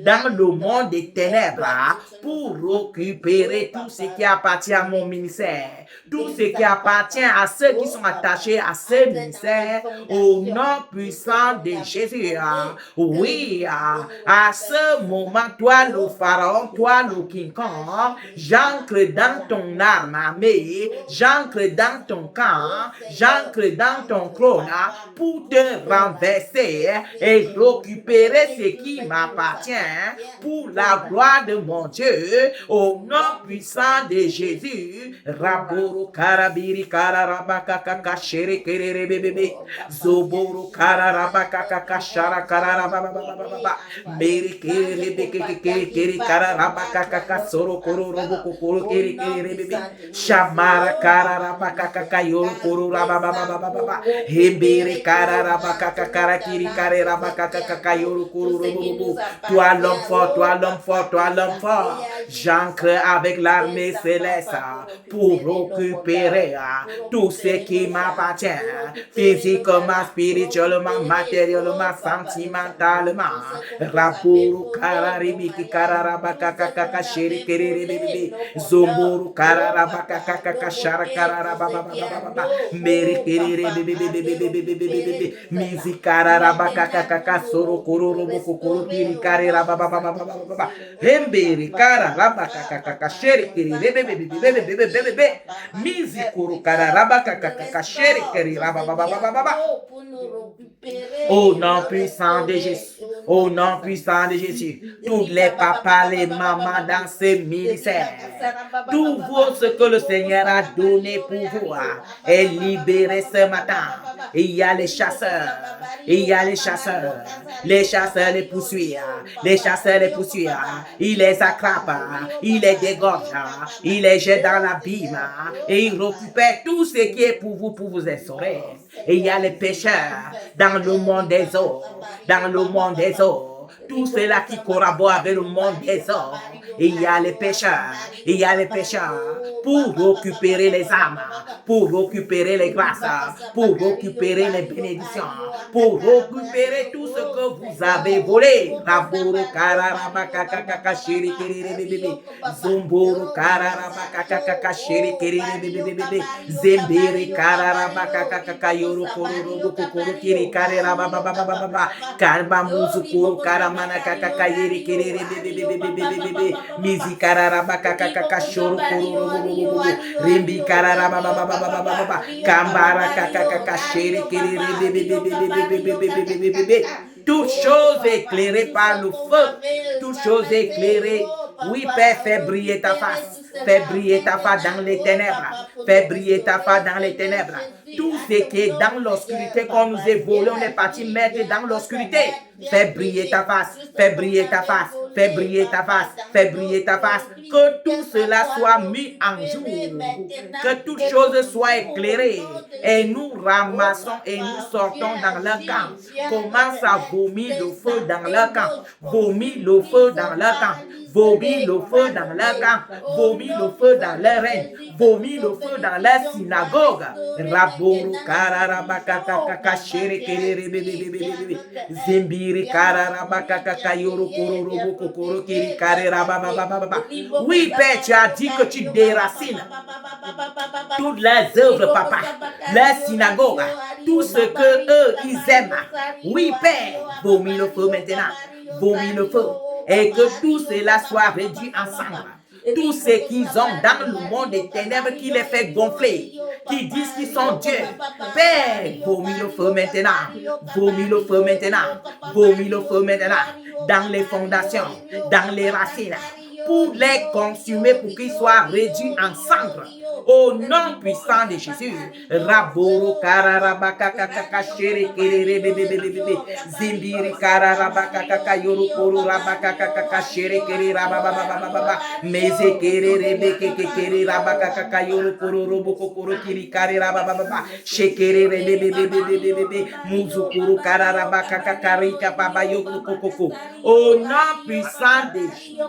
dans le monde des ténèbres pour récupérer tout ce qui appartient à mon ministère. Tout ce qui appartient à ceux qui sont attachés à ce ministère. Au nom puissant de Jésus. Oui, à ce moment, toi le pharaon, toi le King Kong, j'ancre dans ton arme armée j'entre dans ton camp, j'entre dans ton trône pour te renverser et récupérer ce qui m'appartient pour la gloire de mon Dieu, au nom puissant de Jésus. Raboro karabiri kararabaka kakashere kerere bebebe, zoboro kararabaka kakashara kararababa, mere kere beke kere kararabaka kakasoro koro robo kokoro kere kere bebebe, shamara kararabaka kakayoro koro rabababa, hembere kararabaka kakarakiri kararabaka kakayoro koro robo. Toi l'homme fort, toi l'homme fort, toi l'homme fort, j'ancre avec l'armée céleste pour récupérer tout ce qui m'appartient, physiquement, spirituellement, matériellement, sentimentalement. Rapuru kararibiki kararabaka kakaka shiri kerere bebe, zomburu kararabaka kakaka shara kararababa, meri kerere bebe, mizi kararabaka kakaka soro kororo bokoro kiri kararababa, hemberi kararabaka kakaka shiri kerere bebe, mizi kuru kararabaka kakaka shiri kerere rabababa. Au nom puissant de Jésus, au nom puissant de Jésus, tous les papas, les mamans dans ce ministère, tout vous ce que le Seigneur a donné pour vous est libéré ce matin. Il y a les chasseurs, il y a les chasseurs les poursuivent, les chasseurs les poursuivent, il les attrape, il les dégorge, il les jette dans l'abîme et il récupère tout ce qui est pour vous instaurer. Et il y a les pécheurs dans le monde des eaux, dans le monde des eaux. Tout cela qui collabore avec le monde des hommes. Il y a les pécheurs, il y a les pécheurs pour récupérer les âmes, pour récupérer les grâces, pour récupérer les bénédictions, pour récupérer tout ce que vous avez volé. Raboro kararabaka kakaka shiri kerere bebe, zomboro kararabaka kakaka shiri kerere bebe, zembere kararabaka kakaka yoro kororo kokoro kiri karera baba karba muzu koro karamana kakaka yeri kerere bebe, mizi kararabaka kakaka shoro kororo rimbi kararababa kambara kakaka shiri kerere bebe. Toutes choses éclairées par le feu, toutes choses éclairées. Oui, Père, fais briller ta face. Fais briller ta face dans les ténèbres. Fais briller ta face dans les ténèbres. Tout ce qui est dans l'obscurité qu'on nous est volé, on est parti mettre dans l'obscurité. Fais briller ta face. Fais briller ta face. Fais briller ta face. Fais briller ta face. Que tout cela soit mis en jour. Que toute chose soit éclairée. Et nous ramassons et nous sortons dans leur camp. Commence à vomir le feu dans leur camp. Vomir le feu dans leur camp. Vomir le feu dans leur camp, vomir le feu dans leur règne, vomir le feu dans leur synagogue. Raboru kararabaka kakaka shere kerere bebe, zimbiri kararabaka kakayoro kororo kokoro kiri karerababa. Oui, Père, tu as dit que tu déracines toutes les œuvres, papa, les synagogues, tout ce que eux ils aiment. Oui, Père, vomir le feu maintenant, vomir le feu. Et que tout cela soit réduit ensemble. Tout ce qu'ils ont dans le monde des ténèbres qui les fait gonfler, qui disent qu'ils sont Dieu. Père, vomis le feu maintenant. Vomis le feu maintenant. Vomis le feu maintenant. Dans les fondations, dans les racines. Pour les consumer, pour qu'ils soient réduits en cendres. Au nom puissant de Jésus. Raboro kararabaka kakaka shere kerere bebe. Zimbiri kararabaka kakayoro koro rabaka kakaka shere kerere rabababa. Meze kerere beke kerere rabaka kakayoro koro robo kokoro kiri kare rabababa. Shekere bebe. Muzu koro kararabaka kakarika baba yoko kokoko. Au nom puissant de Jésus.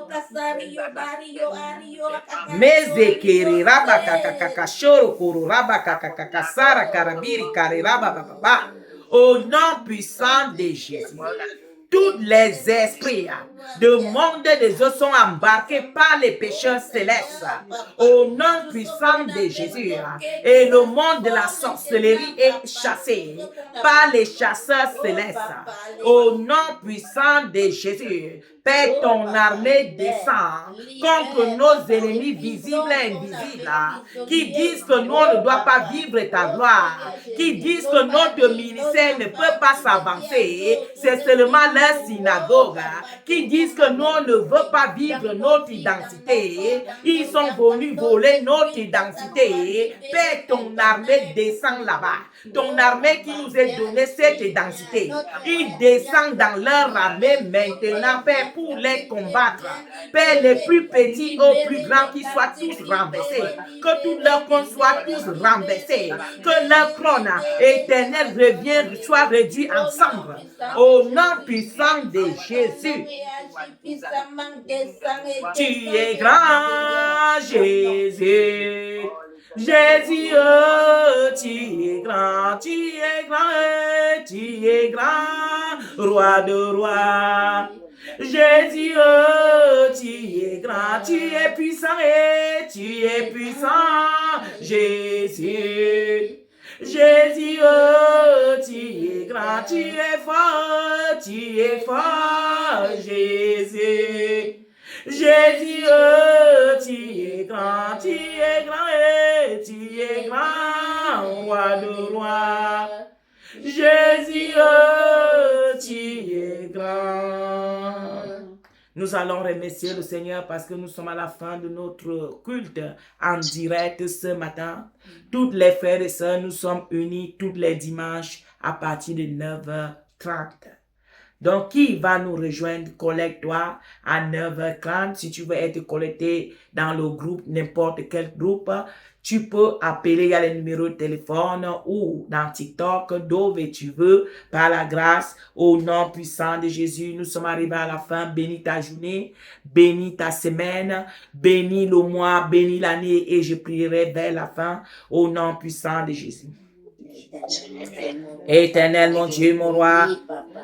Mezekere rabaka kakakashoro koro rabaka kakakasara karabiri kare rabababa. Au nom puissant de Jésus. Tous les esprits du monde des eaux sont embarqués par les pécheurs célestes. Au nom puissant de Jésus. Et le monde de la sorcellerie est chassé par les chasseurs célestes. Au nom puissant de Jésus. Père, ton armée descend contre nos ennemis visibles et invisibles, qui disent que nous, on ne doit pas vivre ta gloire, qui disent que notre ministère ne peut pas s'avancer, c'est seulement leur synagogue, qui disent que nous, on ne veut pas vivre notre identité, ils sont venus voler notre identité. Père, ton armée descend là-bas, ton armée qui nous est donnée cette identité, ils descendent dans leur armée maintenant, Père, pour les combattre. Père, les plus petits aux plus grands, qui soient tous renversés, que tous leurs comptes soient tous renversés, que leur trône éternel soit réduit en cendres. Au nom puissant de Jésus. Tu es grand, Jésus. Jésus, tu es grand, tu es grand, tu es grand, roi de rois. Jésus, tu es grand, tu es puissant et tu es puissant, Jésus. Jésus, tu es grand, tu es fort, Jésus. Jésus, tu es grand et tu es grand, roi de roi. Jésus, tu es grand. Nous allons remercier le Seigneur parce que nous sommes à la fin de notre culte en direct ce matin. Toutes les frères et sœurs, nous sommes unis tous les dimanches à partir de 9h30. Donc, qui va nous rejoindre? Connecte-toi à 9h30. Si tu veux être connecté dans le groupe, n'importe quel groupe, tu peux appeler, il y a les numéros de téléphone ou dans TikTok, d'où tu veux, par la grâce, au nom puissant de Jésus. Nous sommes arrivés à la fin. Bénis ta journée, bénis ta semaine, bénis le mois, bénis l'année et je prierai vers la fin au nom puissant de Jésus. Éternel, mon Dieu, mon roi,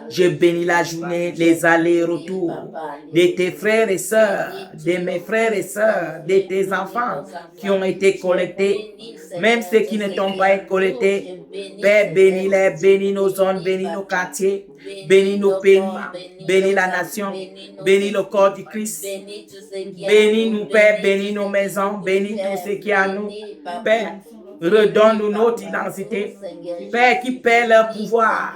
je bénis la journée, les allers-retours de tes frères et sœurs, de mes frères et sœurs, de tes enfants qui ont été collectés, même ceux qui ne t'ont pas été collectés. Père, bénis-les, bénis nos zones, bénis nos quartiers, bénis nos pays, bénis la nation, bénis le corps du Christ. Bénis nous, Père, bénis nos maisons, bénis tout ce qui est à nous. Père, redonne-nous notre identité. Père, qui perd leur pouvoir.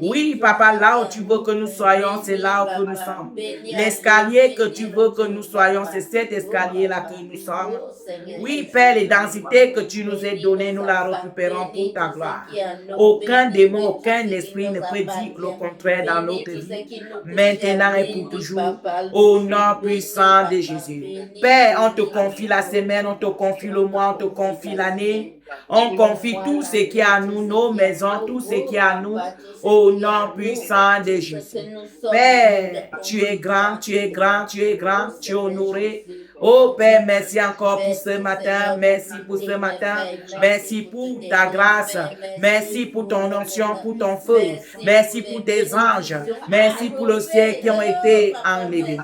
Oui, papa, là où tu veux que nous soyons, c'est là où nous sommes. L'escalier que tu veux que nous soyons, c'est cet escalier-là que nous sommes. Oui, Père, les densités que tu nous as données, nous la récupérons pour ta gloire. Aucun démon, aucun esprit ne peut dire le contraire dans notre vie. Maintenant et pour toujours, au nom puissant de Jésus. Père, on te confie la semaine, on te confie le mois, on te confie l'année. On confie tout ce qui est à nous, nos maisons, tout ce qui est à nous, au nom puissant de Jésus. Père, tu es grand, tu es grand, tu es grand, tu es honoré. Oh Père, merci encore pour ce matin, merci pour ce matin, merci pour ta grâce, merci pour ton onction, pour ton feu, merci pour tes anges, merci pour le ciel qui ont été enlevés.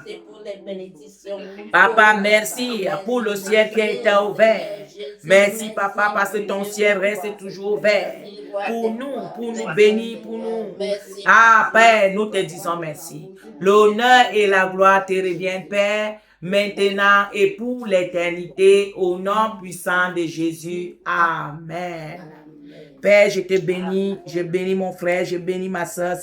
Papa, merci pour le ciel qui a été ouvert. Merci, papa, parce que ton ciel reste toujours ouvert. Pour nous bénir, pour nous. Ah, Père, nous te disons merci. L'honneur et la gloire te reviennent, Père, maintenant et pour l'éternité, au nom puissant de Jésus. Amen. Père, je te bénis, je bénis mon frère, je bénis ma soeur.